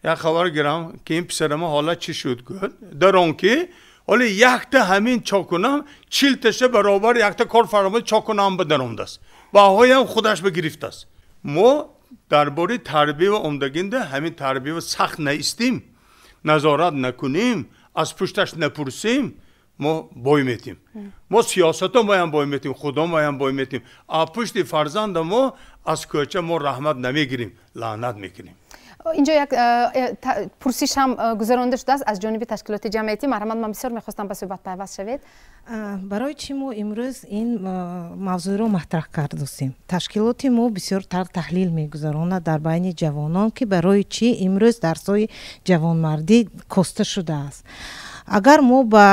یک خبر گرم که این پسر ما حالا چی شد گفت در اون که حالا یک تا همین چاکنم 40 تاشه برابر یک تا کار فراموش چاکنم به درآمده است و های هم خودش بگرفت است ما درباره تربیه و عمدگینده همین تربیه و سخت نیستیم نظارت نکنیم از پشتش نپرسیم ما بای میتیم ما سیاست ها ما هم بای میتیم خدا ما هم بای میتیم از پشت فرزند ما از کوچه ما رحمت نمیگیریم لعنت میکنیم اینجا یک پرسش هم گذرانده شده است از جانب تشکیلات جمعیتی مرحمت من بسیار میخواستم به صحبت پیوست شوید برای چی ما امروز این موضوع رو مطرح کردیم تشکیلات ما بسیار تحلیل میگذرانه در بین جوانان که برای چی امروز درسای جوانمردی کاسته شده است агар мо ба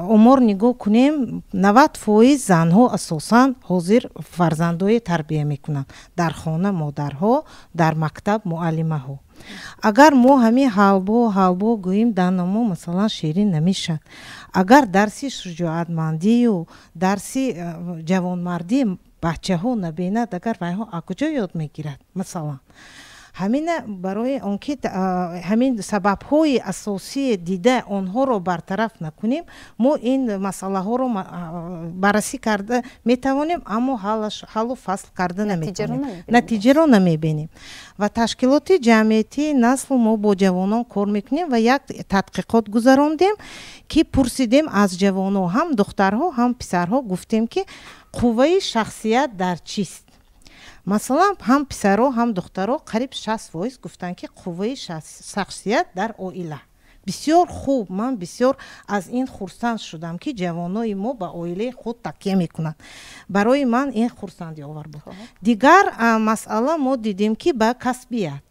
умор нигоҳ кунем 90% занҳо асосан ҳозир фарзандое тарбия мекунанд дар хона модарҳо дар мактаб муаллимаҳо агар мо ҳамин ҳалбо гӯем дар намо масалан ширин намешад агар дарси шуҷоатмандию дарси ҷавонмардӣ бачаҳо набинад агар вайҳо аз куҷо ёд мегирад масалан ҳамина барои он ки ҳамин сабабҳои асосии дида онҳоро бартараф накунем мо ин масъалаҳоро баррасӣ карда метавонем аммо ҳаллу фасл карда наметавонем натиҷаро намебинем ва ташкилоти ҷамъиятии наслу мо бо ҷавонон кор мекунем ва як тадқиқот гузарондем ки пурсидем аз ҷавонҳо ҳам духтарҳо ҳам писарҳо гуфтем ки қувваи шахсият дар чист масалан ҳам писаро ҳам духтаро қариб 60% гуфтанд ки қувваи шахсият дар оила бисёр хуб ман бисёр аз ин хурсанд шудам ки ҷавонои мо ба оилаи худ такя мекунанд барои ман ин хурсандиовар буд дигар масъала мо дидем ки ба касбият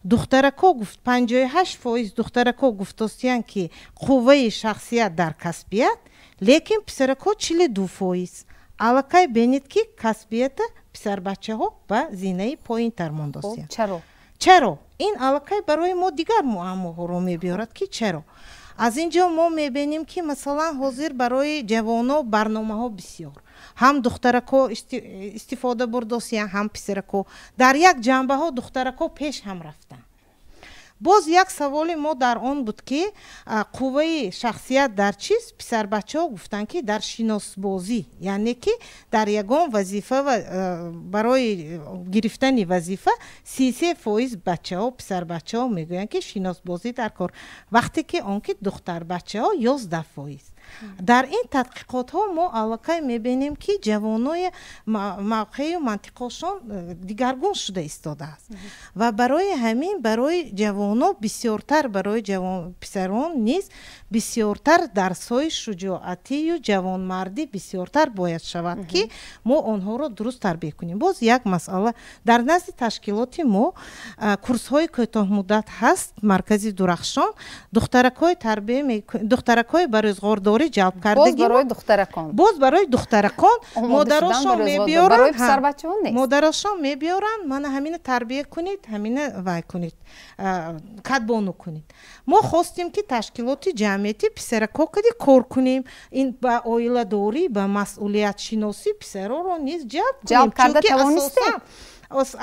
духтарако гуфт 58% духтарако гуфтостиянд ки қувваи шахсият дар касбият лекин писарако 42% аллакай бинед ки касбията писарбачаҳо ба зинаи поинтар мондостиянд чаро ин аллакай барои мо дигар муаммоҳоро мебиёрад ки чаро аз ин ҷо мо мебинем ки масалан ҳозир барои ҷавоно барномаҳо бисёр ҳам духтарако истифода бурдостиянд ҳам писарако дар як ҷанбаҳо духтарако пеш ҳам рафтанд боз як саволи мо дар он буд ки қувваи шахсият дар чист писарбачаҳо гуфтанд ки дар шиносбозӣ яъне ки дар ягон вазифа барои гирифтани вазифа 33% бачаҳо писарбачаҳо мегӯянд ки шиносбозӣ дар кор вақте ки он ки духтарбачаҳо 11%. дар ин тадқиқотҳо мо аллакай мебинем ки ҷавонои мавқею мантиқошон дигаргун шуда истодааст ва барои ҳамин барои ҷавоно бисёртар барои писарон низ бисёртар дарсҳои шуҷоатию ҷавонмардӣ бисёртар бояд шавад ки мо онҳоро дуруст тарбия кунем боз як масъала дар назди ташкилоти мо курсҳои кӯтоҳмуддат ҳаст маркази дурахшон духтаракҳои ба рӯзғордорӣ ҷалб кардагӣ боз барои духтаракон модарошон мебиёранд мана ҳамина тарбия кунед ҳамина вай кунед кадбону кунед мо хостем ки ташкилоти ҷамъияти писарако кади кор кунем ин ба оиладорӣ ба масъулиятшиносӣ писароро низ ҷалб карда тавонистем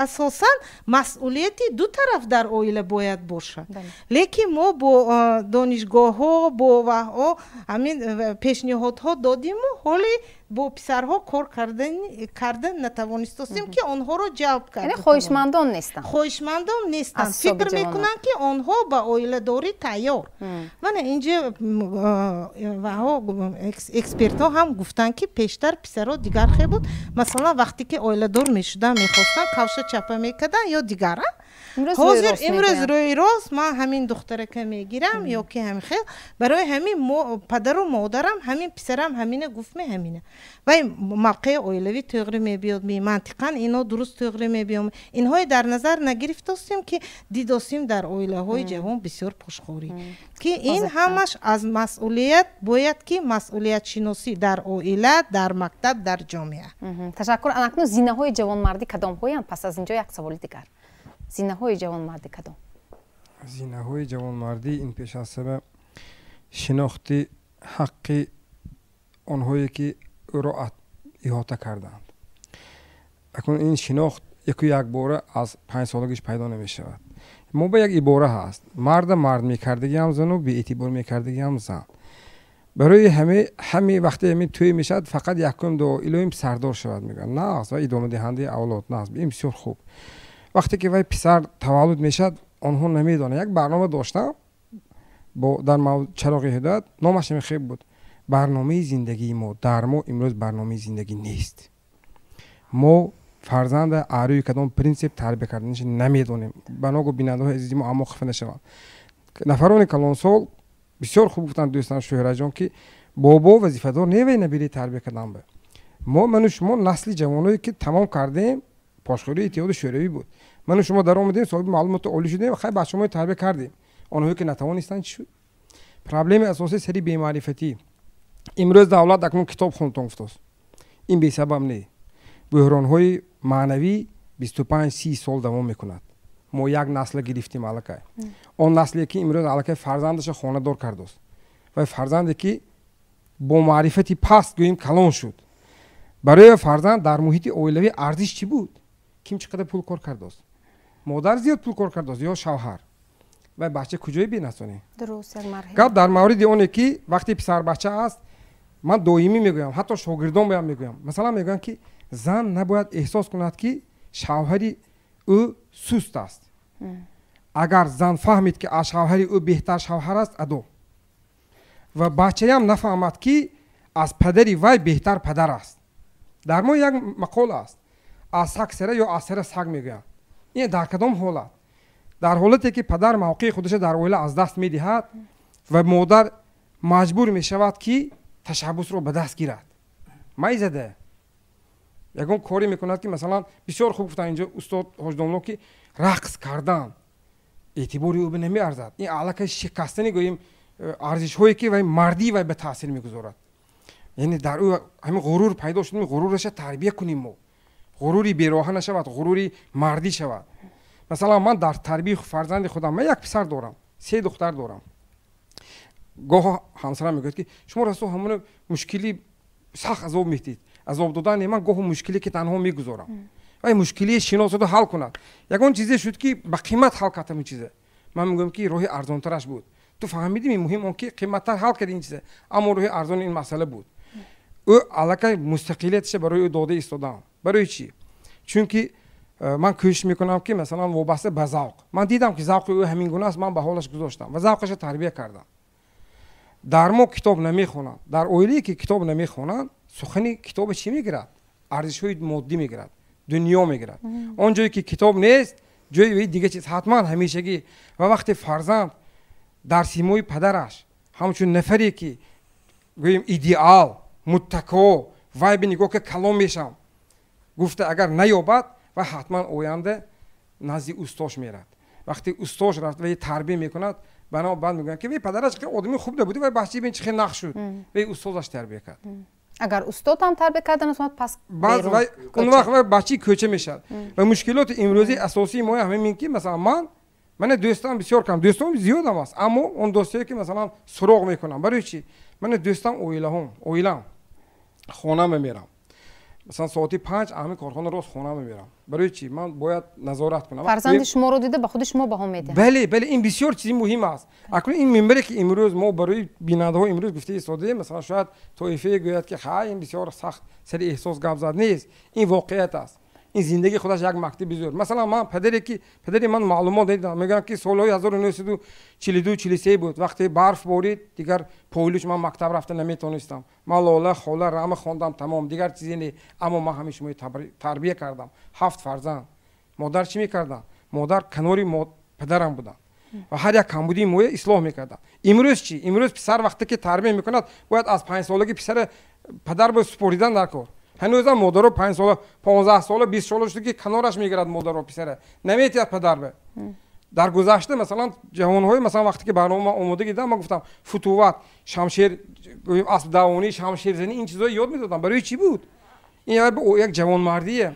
асосан масъулияти ду тараф дар оила бояд бошад лекин мо бо донишгоҳҳо бо ваҳо ҳамин пешниҳодҳо додиму ҳоли бо писарҳо кор кардан натавонистостем ки онҳоро ҷалб карда хоҳишмандон нестанд фикр мекунанд ки онҳо ба оиладорӣ тайёр мана инҷа ваҳо экспертҳо ҳам гуфтанд ки пештар писаро дигар хел буд масалан вақте ки оиладор мешуданд мехостанд кавша чапа мекарданд ё дигара ҳозир имрӯз рӯи рост ман ҳамин духтарака мегирам ё ки ҳамин хел барои ҳамин падару модарам ҳамин писарам ҳамина гуфтме ҳамина вай мавқеи оилавӣ тӯғри мебиёд мантиқан ино дуруст тӯғри мебиём инҳое дар назар нагирифтостем ки дидостем дар оилаҳои ҷавон бисёр пошхорӣ ки ин ҳамаш аз масъулият бояд ки масъулиятшиносӣ дар оила дар мактаб дар ҷомеа ташаккур анакнун зинаҳои ҷавонмардӣ кадомҳоянд пас аз инҷо як саволи дигар зинаҳои ҷавонмардӣ кадом зинаҳои ҷавонмардӣ ин пеш аз саба шинохти ҳаққи онҳое ки ӯро иҳота кардаанд акун ин шинохт якбора аз 5 солагиш пайдо намешавад мо ба як ибора ҳаст марда мард мекардагиам зану беэътибор мекардагиам зан барои ҳаме вақте ҳаме тӯй мешавад фақат якум до илоим сардор шавад мегӯянд нағз ва идомадиҳандаи авлод нағз ин бисёр хуб вақте ки вай писар таваллуд мешавад онҳо намедонанд як барнома доштам дар чароғи ҳидоят номаш хеб буд барномаи зиндагии мо дар мо имрӯз барномаи зиндагӣ нест мо фарзанда арӯи кадом принсип тарбия карданаш намедонем баного бинандаҳои азизи мо аммо хафа нашаванд нафарони калонсол бисёр хуб гуфтанд дӯстан шӯҳраҷон ки бобо вазифадор невай набири тарбия кардан ба мо ману шумо насли ҷавоное ки тамом кардем пошхӯрии иттиҳоди шӯравӣ буд ману шумо дар омадем соҳиби маълумоти олӣ шудем хай бачаҳои тарбия кардем онҳое ки натавонистанд чӣ шуд проблеми асосӣ сари бемаърифатӣ. имрӯз давлат акнун китобхонтон гуфтааст. ин бесабаб не. буҳронҳои маънавӣ 25-30 сол давом мекунад. мо як насл гирифтим аллакай. он насле ки имрӯз аллакай фарзандаша хонадор кардааст ва фарзанде ки бо маърифати паст гӯем калон шуд. барои фарзанд дар муҳити оилавӣ арзиш чӣ буд? ким чӣ қадар пул кор кардааст? модар зиёд пул кор кардааст ё шавҳар? ва бача куҷое бинасонем? гап дар мавриди оне ки вақте писарбача аст, ман доимӣ мегӯям, ҳатто шогирдон боям мегӯям, масалан мегӯям ки зан набояд эҳсос кунад ки шавҳари ӯ суст аст. агар зан фаҳмид ки аз шавҳари ӯ беҳтар шавҳар аст, адо. ва бачаям нафаҳмад ки аз падари вай беҳтар падар аст. дар мо як мақол аст, аз саг сера ё аз сера саг мегӯям. ин дар кадом ҳолат? дар ҳолате ки падар мавқеи худаш дар оила аз даст медиҳад ва модар маҷбур мешавад ки ташаббусро ба даст гирад. майзада ягон коре мекунад ки масалан бисёр хуб гуфтан инҷо устод ҳоҷдомло ки рақс кардан эътибори ӯ намеарзад. ин аллакай шикастани гӯем арзишҳое ки вай мардии вай ба таъсир мегузорад. яъне дар ӯ ҳамин ғурур пайдо шуд. ғурураша тарбия кунем мо. ғурури бероҳа нашавад, ғурури мардӣ шавад. масалан ман дар тарбияи фарзанди худам, ман як писар дорам, 3 духтар дорам. гоҳо ҳамсарам мегӯяд ки шумо расто ҳамон мушкили сахт азоб меҳтед. азоб додан не, ман гоҳо мушкиле ки танҳо мегузорам. вай мушкилии шиносаду ҳал кунад. ягон чизе шуд ки ба қимат ҳал кардам ин чизе. ман мегӯям ки роҳи арзонтараш буд. ту фаҳмидими муҳим он ки қиматтар ҳал карди ин чизе, аммо роҳи арзони ин масъала буд. ӯ аллакай мустақилияташа барои ӯ дода истодам. барои чӣ? чунки ман кӯшиш мекунам ки масалан вобаста ба завқ. ман дидам ки завқи ӯ ҳамин гуна аст, ман ба ҳолаш гузоштам ва завқаша тарбия кардам. дар мо китоб намехонанд. дар оилае ки китоб намехонанд, сухани китоба чӣ мегирад? арзишҳои моддӣ мегирад, дунё мегирад. он ҷое ки китоб нест, ҷои дигар чиз ҳатман ҳамешагӣ. ва вақте фарзанд дар симои падараш ҳамчун нафаре ки гӯем идеал, муттако, вай бинигоҳ ки калон мешам гуфта агар наёбад, ва ҳатман оянда назди устош мерад. вақте устош рафт ва тарбия мекунад, бано баъд мегӯянд ки вай падараш одами хуб набуди, вай бахчи бин чӣ хел нақ шуд. вай устозаш тарбия кард. агар устод ҳам тарбия кардан пас он вақт вай бачи кӯча мешавад. ва мушкилоти имрӯзи асосии мо ҳамин ки масалан ман дӯстам бисёр кам, дӯстам зиёдам аст, аммо он дӯстое ки масалан суроғ мекунам. барои чӣ? ман дӯстам оилам хонама мерам. مثلا ساعتی 5 همین کارخانه راست خونه میرم. برای چی؟ من باید نظارت کنم. فرزند شما رو دیده به خود شما بها میده. بله این بسیار چیزی مهم است. اکنون این منبری که امروز ما برای بیننده ها امروز گفته ایستاده، مثلا شاید طایفه گوید که خیلی این بسیار سخت سر احساس گپ زد نیست. این واقعیت است. این زندگی خودش یک مکتب بزرگ. مثلا من پدری من معلومات دیدم، میگن که سالهای 1942 43 بود، وقتی برف بارید دیگر پایلوچ من مکتب رفته نمیتونستم. من لاله خاله رام خواندم تمام، دیگر چیزی نه. اما من همیشه شما تربیت کردم. 7 فرزند. مادر چی میکردن؟ مادر کناری پدرم بودن. و هر یک کمبودی موی اصلاح میکردن. امروز چی؟ امروز پسر وقتی که تربیت میکند باید از 5 سالگی پسر پدر به سپوریدن در کار. هنوزم مادر رو 5 سال 15 سال 20 سال شده که کنارش میگیرد مادر رو پسره نمیتید پدر به. در گذشته مثلا جوانهای مثلا وقتی که برنامه اومده دیدم من گفتم فتوت شمشیر اسب دوانی شمشیر زنی این چیزا یاد میدادم. برای چی بود؟ این یک جوان مردیه.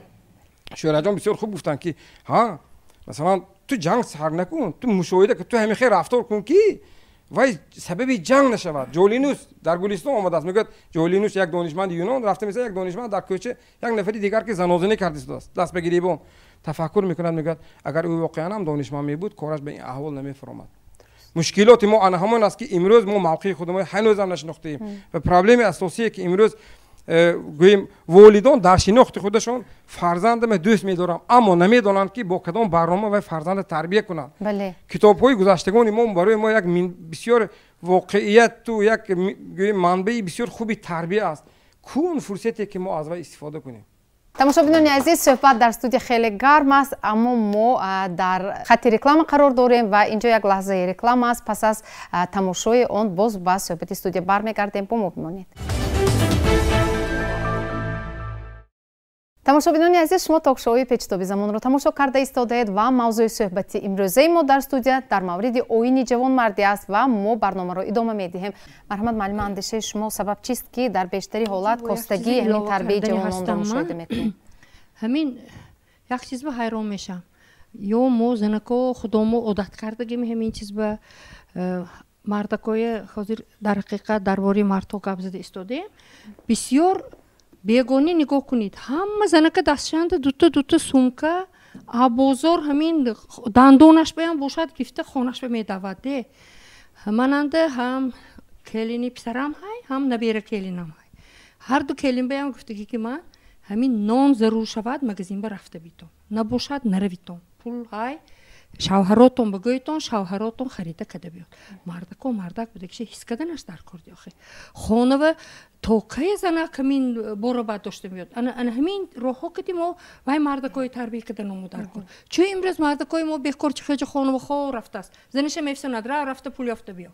شوهرجان بسیار خوب گفتن که ها مثلا تو جنگ سر نکن، تو مشاهده که تو همین خیر رفتار کن کی وای سبب جنگ نشود. جولینوس در گلستان آمده است، میگه جولینوس یک دانشمند یونان رفته مثلا یک دانشمند در کوچه یک نفری دیگر که زنازنی کرده است دست به گریبان تفکر میکند، میگه اگر او واقعا هم دانشمند می بود کارش به این احوال نمیفرامد. مشکلات ما آن همون است که امروز ما موقع خودمون هنوز هم نشناختیم و پرابلم اساسی که امروز گویم والدان در شناخت خودشون فرزند من دوست می‌دارم اما نمی‌دانند که با کدام برنامه و فرزند تربیت کنند. بله. کتاب‌های گذشتگان ما برای ما یک بسیار واقعیت تو یک گویم منبع بسیار خوبی تربیت است. کون فرصتی که ما از وی استفاده کنیم. тамошобинони азиз, суҳбат дар студия хеле гарм аст, аммо мо дар хатти реклама қарор дорем ва инҷо як лаҳзаи реклама аст. пас аз тамошои он боз ба суҳбати студия бармегардем. бо мо бимонед. тамошобинони азиз, шумо токшоуи печтоби замонро тамошо карда истодаед ва мавзӯи суҳбати имрӯзаи мо дар студия дар мавриди оини ҷавонмардӣ аст ва мо барномаро идома медиҳем. Марҳамат маълима, андешаи шумо сабаб чист ки дар бештари ҳолат костагии ҳамин тарбияи ҷавононро мушоҳида мекунем? ҳамин як чиз ба ҳайрон мешам. ё мо занако худомо одат кардагим ҳамин чиз ба мардакое ҳозир дар ҳақиқат дар бори мардҳо гап зада истодаем. Бисёр бегонӣ нигоҳ кунед. Ҳама занака дастшанда дута сумка а бозор ҳамин дандонаш баям бошад гирифта хонаш ба медавад де. Мананда ҳам келини писарам ҳай, ҳам набера келинам ҳай. Ҳар ду келин баям гуфтаги ки ман ҳамин нон зарур шавад магазин ба рафта битон. Набошад наравитон. Пул ҳай шавҳаротон багӯйтон, шавҳаротон харида када биёд. Мардако мардак буда киша ҳис каданаш дар корди охи. Хонава то кае занак ҳамин бора бад дошта миёд. Ана ҳамин роҳҳо кади мо вай мардакои тарбия каданомо дар кор. Чӯ имрӯз мардакои мо бехкор чихоҷа хонава хо рафтааст. Заниша мефисонад рафта пул ёфта биё.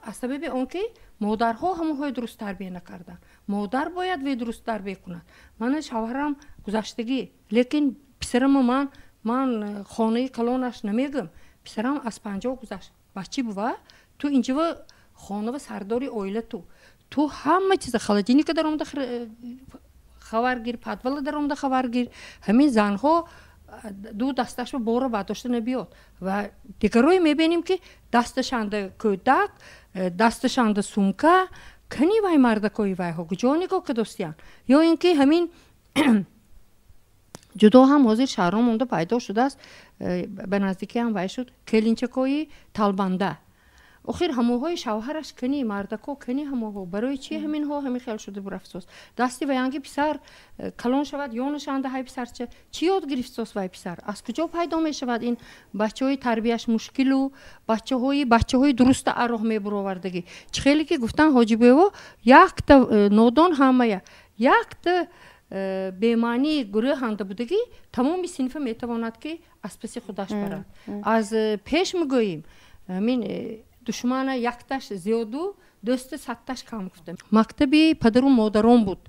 аз сабаби он ки модарҳо ҳамоҳои дуруст тарбия накарданд. Модар бояд ве дуруст тарбия кунад. Ман шавҳарам гузаштагӣ, лекин писараму ман хонаи калонаш намегам. Писарам аз 50 гузашт. Бачи бува, ту инҷава хонава сардори оила ту ҳама чиза холодильника даромада хабар гир, подвала даромада хабар гир. Ҳамин занҳо ду дасташ бора бардошта набиёд. Ва дигарои мебинем ки дасташанда кӯдак, дасташанда сумка, кани вай мардакои вайҳо куҷо нигоҳ кадостиян. Ё ин ки ҳамин ҷудо ҳам ҳозир шаҳрон монда пайдо шудааст, ба наздикӣ ҳам вай шуд келинчакои талбанда. охир ҳамоҳои шавҳараш кани мардако кани ҳамоҳо барои чи ҳаминҳо ҳамин хел шуда бур афсос. Дасти ваянги писар калон шавад ёнашанда ҳай писарча чи ёд гирифтсос вай писар? Аз куҷо пайдо мешавад ин бачаҳои тарбияш мушкилу бачаҳои дуруста ароҳ мебуровардагӣ? Чӣ хеле ки гуфтан ҳоҷибоево якта нодон ҳамая якта бемаънии гурӯҳанда будагӣ тамоми синфа метавонад ки аз паси худаш барад. Аз пеш мегӯем ҳамин душмана якташ зиёду дӯста сатташ кам гуфтам. Мактаби падару модарон буд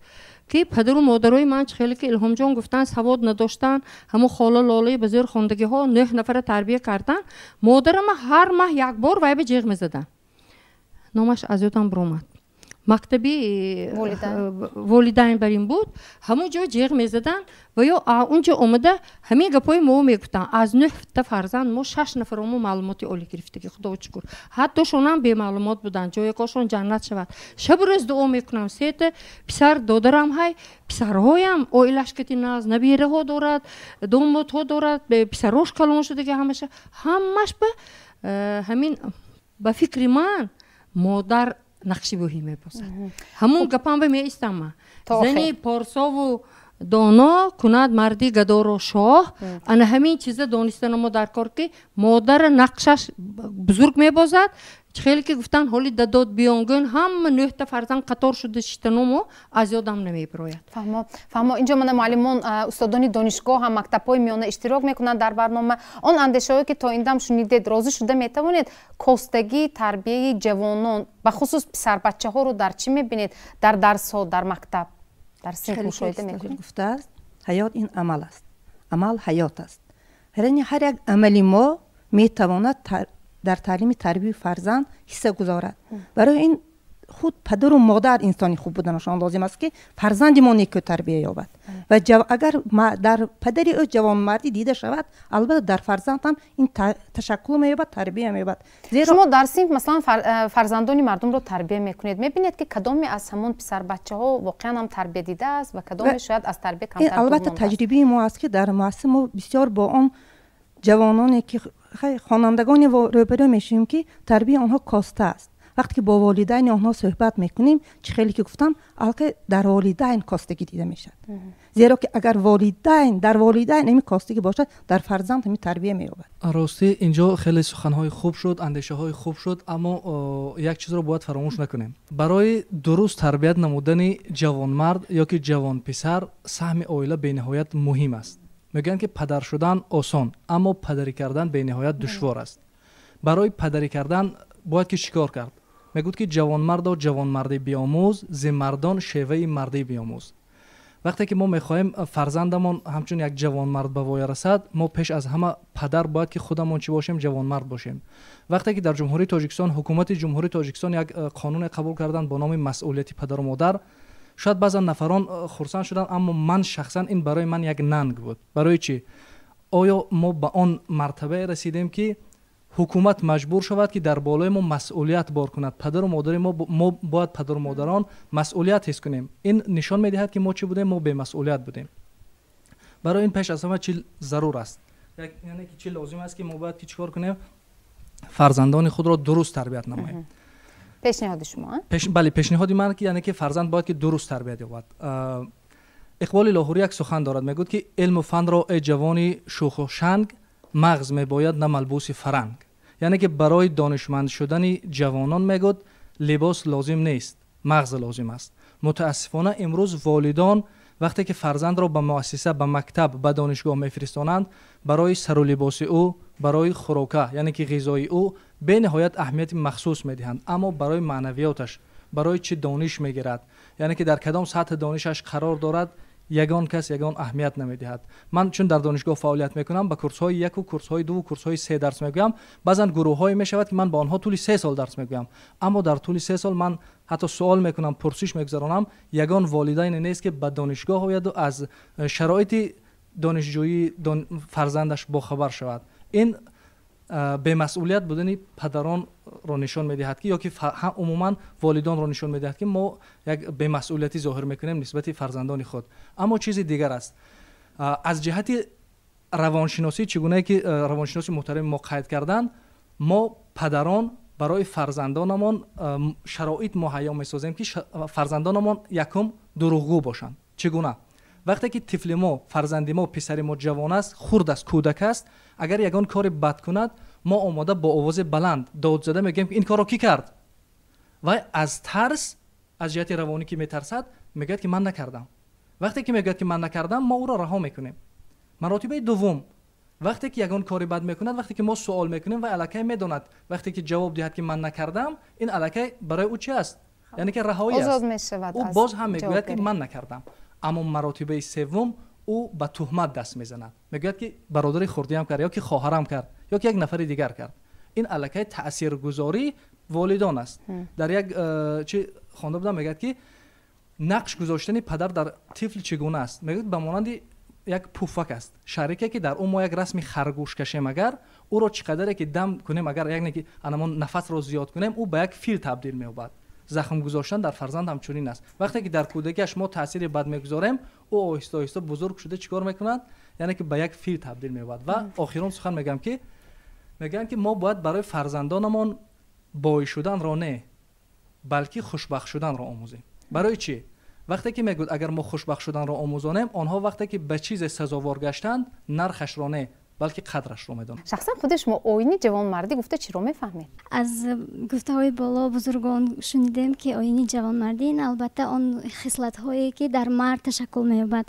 ки падару модарои ман чӣ хеле ки Илҳомҷон гуфтан савод надоштан, ҳамо хола лолаи базӯр хондагиҳо 9 нафара тарбия кардан. Модарама ҳар маҳ як бор вайба ҷиғ мезадан. Номаш аз ёдам буромад. Мактаби волидайн бар ин буд. Ҳамон ҷо ҷиғ мезадан ва ё унҷо омада ҳамин гапҳои мо мегуфтанд. Аз 9 фарзанд мо 6 нафаромо маълумоти олӣ гирифтагӣ, худо шукр. Ҳаттошонам бемаълумот буданд, ҷоякошон ҷаннат шавад. Шабу рӯз дуо мекунам. Сета писар додарам ҳай, писарҳоям оилаш кати наз, набираҳо дорад, домодҳо дорад, писарош калон шудагӣ ҳамаша. Ҳамаш ба ҳамин ба фикри ман модар нақши боҳӣ мебосад. Ҳамун гапам ба меистама. Зани порсову доно кунад марди гадоро шоҳ. Ана ҳамин чиза донистанамо дар кор ки модара нақшаш бузург мебозад. Чӣ хеле ки гуфтан ҳоли дадод биёнгӯн ҳама 9 фарзанд қатор шуда шиштаномо аз ёдам намебирояд. фаҳмо инҷо мана муаллимон устодони донишгоҳ ҳам мактабҳои миёна иштирок мекунанд дар барнома. Он андешаҳое ки то ин дам шунидед розӣ шуда метавонед костагии тарбияи ҷавонон ба хусус писарбачаҳоро дар чӣ мебинед? Дар дарсҳо, дар мактаб, дар синф мушоҳида мекунед? гуфтааст ҳаёт ин амал аст. Амал ҳаёт аст. ҳар як амали мо метавонад дар таълими тарбияи фарзанд ҳисса гузорад. барои ин худ падару модар инсони хуб буданашон лозим аст ки фарзанди мо неку тарбия ёбад. ва агар дар падари ӯ ҷавонмардӣ дида шавад, албатта дар фарзанд ҳам ин ташаккул меёбад, тарбия меёбад. Шумо дар синф масалан фарзандони мардумро тарбия мекунед, мебинед ки кадоме аз ҳамон писарбачаҳо воқеан ҳам тарбия дидааст ва кадоме шояд аз тарбия камтар? албатта таҷрибаи мо аст ки дар муассиса мо бисёр бо он ҷавононе ки хонандагони рӯбарӯ мешавем ки тарбияи онҳо коста аст. вақте ки бо волидайни онҳо суҳбат мекунем, чӣ хеле ки гуфтам, алки дар волидайн костагӣ дида мешавад. зеро ки агар дар волидайн ин костагӣ бошад, дар фарзанд ҳамин тарбия меёбад. рости инҷо хеле суханҳои хуб шуд, андешаҳои хуб шуд, аммо як чизро бояд фаромӯш накунем. барои дуруст тарбият намудани ҷавонмард ё ки ҷавонписар саҳми оила бениҳоят муҳим аст. мегӯянд ки падар шудан осон, аммо падарӣ кардан бениҳоят душвор аст. барои падарӣ кардан бояд ки чӣ кор кард? мегӯд ки ҷавонмардо ҷавонмардӣ биомӯз, зи мардон шеваи мардӣ биомӯз. وقتی که ما میخواهیم فرزندمون همچون یک جوانمرد به وای رسد، ما پیش از همه پدر باید که خودمون چی باشیم، جوانمرد باشیم. وقتی که در جمهوری تاجیکستان، حکومت جمهوری تاجیکستان یک قانون قبول کردن با نام مسئولیت پدر و مادر، شاید بعضا نفران خرسند شدن، اما من شخصا این برای من یک ننگ بود. برای چی؟ آیا ما به آن مرتبه رسیدیم که حکومت مجبور شود که در بالای ما مسئولیت بار کند؟ پدر و مادر ما باید پدر و مادران مسئولیت حس کنیم. این نشان میدهد که ما چی بودیم؟ ما بی مسئولیت بودیم. برای این پیش از همه چی ضرور است، یعنی که چی لازم است که ما باید که چیکار کنیم؟ فرزندان خود را درست تربیت نماییم. پیشنهاد شما؟ بله، پیشنهاد من که یعنی که فرزند باید که درست تربیت یابد. اقبال لاهوری یک سخن دارد، میگوید که علم و فن را ای جوانی شوخ و شنگ، مغز میباید نه ملبوس فرنگ. یعنی که برای دانشمند شدن جوانان میگوید لباس لازم نیست، مغز لازم است. متاسفانه امروز والدان وقتی که فرزند را به مؤسسه، به مکتب، به دانشگاه میفرستانند، برای سر و لباس او، برای خوراکه یعنی که غذای او به نهایت اهمیت مخصوص میدهند، اما برای معنویاتش، برای چه دانش میگیرد، یعنی که در کدام سطح دانشش قرار دارد، یگان کس یگان اهمیت نمیدهد. من چون در دانشگاه فعالیت میکنم، به کورس های 1 و کورس های 2 و کورس های 3 درس میگویم. بعضا گروه های میشود که من با آنها طول 3 سال درس میگویم، اما در طول 3 سال من حتی سوال میکنم، پرسش میگذارم، یگان والدین نیست که به دانشگاه آید و از شرایط دانشجویی فرزندش باخبر شود. این به مسئولیت بودن پدران را نشان میدهد که یا که عموما والدان را نشان میدهد که ما یک به مسئولیتی ظاهر میکنیم نسبت فرزندان خود. اما چیز دیگر است، از جهت روانشناسی، چگونه که روانشناسی محترم ما قید کردن، ما پدران برای فرزندانمان شرایط مهیا میسازیم که فرزندانمان یکم دروغگو باشند. چگونه؟ وقتی که طفل ما، فرزند ما، پسر ما جوان است، خرد است، کودک است، اگر یگان کار بد کند، ما آماده با آواز بلند داد زده میگیم که این کارو کی کرد؟ و از ترس، از جهت روانی که میترسد، میگه که من نکردم. وقتی که میگه که من نکردم، ما او را رها میکنیم. مراتب دوم، وقتی که یگان کاری بد میکند، وقتی که ما سوال میکنیم و الکی میداند، وقتی که جواب دهد که من نکردم، این الکی برای او چی است؟ یعنی که رهایی است. او باز هم میگوید که من نکردم. اما مراتب سوم، او به تهمت دست میزند، میگوید که برادر خردیم کرد، یا که خواهرم کرد، یا که یک نفر دیگر کرد. این الکی تاثیرگذاری والدان است. در یک چی خوانده بودم، میگه که نقش گذاشتن پدر در طفل چگونه است. میگه به مانند یک پوفک است، شریکه که در اون ما یک رسم خرگوش کشیم، اگر او را چقدر که دم کنیم، اگر یک نگی انمان نفس را زیاد کنیم، او به یک فیل تبدیل می‌یابد. زخم گذاشتن در فرزند هم چنین است. وقتی که در کودکیش ما تاثیر بد میگذاریم، او آهسته آهسته بزرگ شده چیکار میکند؟ یعنی که به یک فیل تبدیل می‌یابد. و آخرون سخن میگم که میگن که ما باید برای فرزندانمون بای شدن را نه، بلکه خوشبخت شدن را آموزیم. برای چی؟ وقتی که میگوید اگر ما خوشبخت شدن را آموزانیم، آنها وقتی که به چیز سزاوار گشتند، نرخش را نه بلکه قدرش رو میدونن. شخصا خود شما آیین جوانمردی گفته چی رو میفهمید؟ از گفته های بالا بزرگان شنیدیم که آیین جوانمردی این البته آن خصلت هایی که در مرد تشکل می‌یابد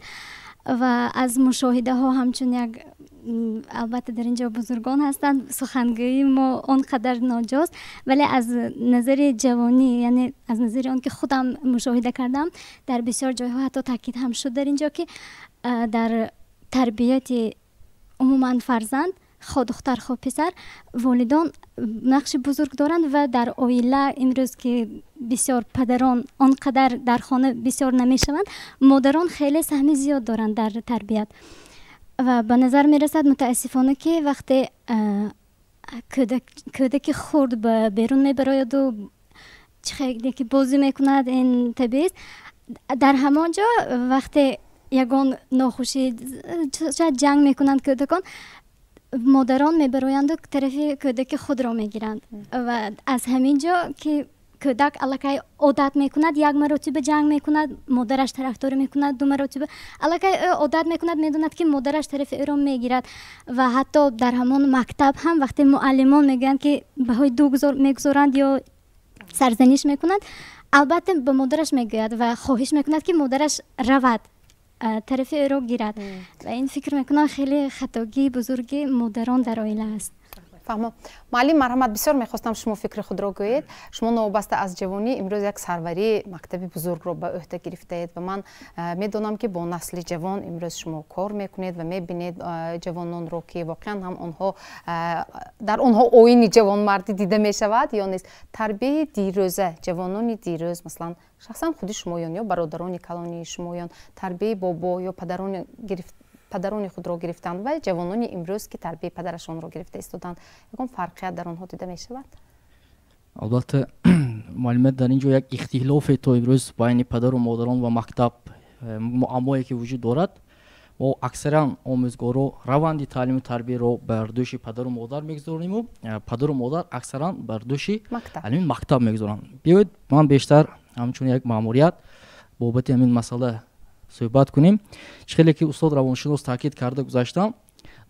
و از مشاهده ها همچون یک، البته در اینجا بزرگان هستند، سخنگوی ما آنقدر ناجاست، ولی از نظر جوانی، یعنی از نظر آن که خودم مشاهده کردم، در بسیار جایها حتی تاکید هم شد در اینجا که در تربیت عموما فرزند، خواه دختر خواه پسر، والدان نقش بزرگ دارند و در عائله امروز که بسیار پدران آنقدر در خانه بسیار نمیشوند، مادران خیلی سهم زیاد دارند در تربیت. و به نظر می رسد متاسفانه که وقتی کودک خرد به بیرون می براید و چه که بازی میکند، این طبیعی است. در همانجا وقتی یگان ناخوشی شاید جنگ میکنند کودکان، مادران میبرایند و طرف کودک خود را میگیرند و از همینجا که کودک الکی عادت میکند، یک مرتبه جنگ میکند، مادرش طرفداری میکند، دو مرتبه الکی عادت میکند، میدوند که مادرش طرف او را میگیرد. و حتی در همان مکتب هم وقتی معلمان میگن که بهای دو میگذارند یا سرزنش میکنند، البته به مادرش میگوید و خواهش میکند که مادرش رود طرف او را گیرد. و این فکر میکنم خیلی خطاگی بزرگی مادران در عائله است. фаҳмо. Муаллим марҳамат, бисёр мехостам шумо фикри худро гӯед. Шумо новобаста аз ҷавонӣ имрӯз як сарварии мактаби бузургро ба уҳда гирифтаед ва ман медонам ки бо насли ҷавон имрӯз шумо кор мекунед ва мебинед ҷавононро ки воқеан ҳам онҳо дар онҳо оини ҷавонмардӣ дида мешавад ё нест. Тарбияи дирӯза, ҷавонони дирӯз, маслан шахсан худи шумоён ё бародарони калонии шумоён тарбияи бобо ё падарони худро гирифтанд ва ҷавонони имрӯз ки тарбияи падарашонро гирифта истоданд, ягон фарқият дар онҳо дида мешавад? албатта муаллимат дар ин ҷо як ихтилофе то имрӯз байни падару модарон ва мактаб муаммое ки вуҷуд дорад. мо аксаран омӯзгорро раванди таълиму тарбияро бар дӯши падару модар мегузориму падару модар аксаран бар дӯши мактаб мегузоранд. биёед ман бештар ҳамчун як маъмурият бобати ҳамин масъала суҳбат кунем. хеле ки устод равоншинос таъкид карда гузаштам,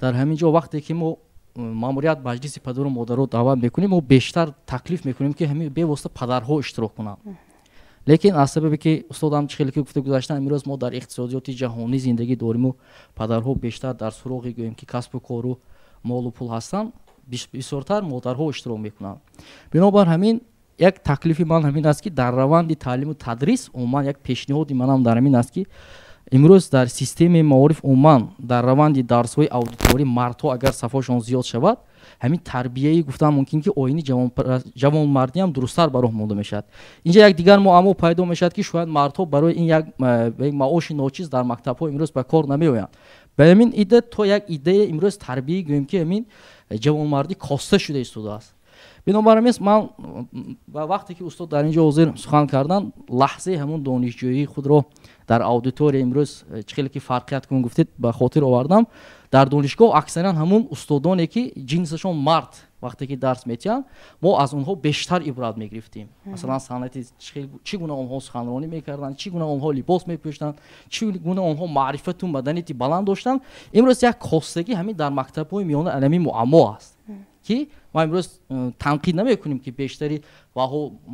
дар ҳамин ҷо вақте ки мо маъмурият маҷлиси падару модарро даъват мекунем, мо бештар таклиф мекунем ки ҳамин бевосита падарҳо иштирок кунанд. лекин аз сабабе ки устодам хеле ки гуфта гузаштан, имрӯз мо дар иқтисодиёти ҷаҳонӣ зиндагӣ дориму падарҳо бештар дар суроғи гӯем ки касбу кору молу пул ҳастанд, бисёртар модарҳо иштирок мекунанд. бинобар ҳамин як таклифи ман ҳамин аст ки дар раванди таълиму тадрис умуман як пешниҳоди манам дар ҳамин аст ки имрӯз дар системаи маориф умуман дар раванди дарсҳои аудиторӣ мардҳо агар сафҳошон зиёд шавад, ҳамин тарбияи гуфтан мумкин ки оини ҷавонмардӣ ҳам дурусттар ба роҳ монда мешавад. инҷа як дигар муаммо пайдо мешавад ки шояд мардҳо барои ин як маоши ночиз дар мактабҳо имрӯз ба кор намеоянд. ба ҳамин идда то як иддаи имрӯз тарбияи гӯем ки ҳамин ҷавонмардӣ коста шуда истодааст. бинобар ҳамин ман ба вақте ки устод дар ин ҷо ҳозир сухан кардан, лаҳзаи ҳамун донишҷӯии худро дар аудитория имрӯз хеле ки фарқият кун гуфтед ба хотир овардам. дар донишгоҳ аксаран ҳамун устодоне ки ҷинсашон мард вақте ки дарс метиҳанд, мо аз онҳо бештар ибрат мегирифтем. масалан санъати чӣ гуна онҳо суханронӣ мекарданд, чӣ гуна онҳо либос мепӯштанд, чӣ гуна онҳо маърифату маданияти баланд доштанд. имрӯз як костагӣ ҳамин дар мактабҳои миёна алами муаммо аст ки ма имрӯз танқид намекунем ки бештари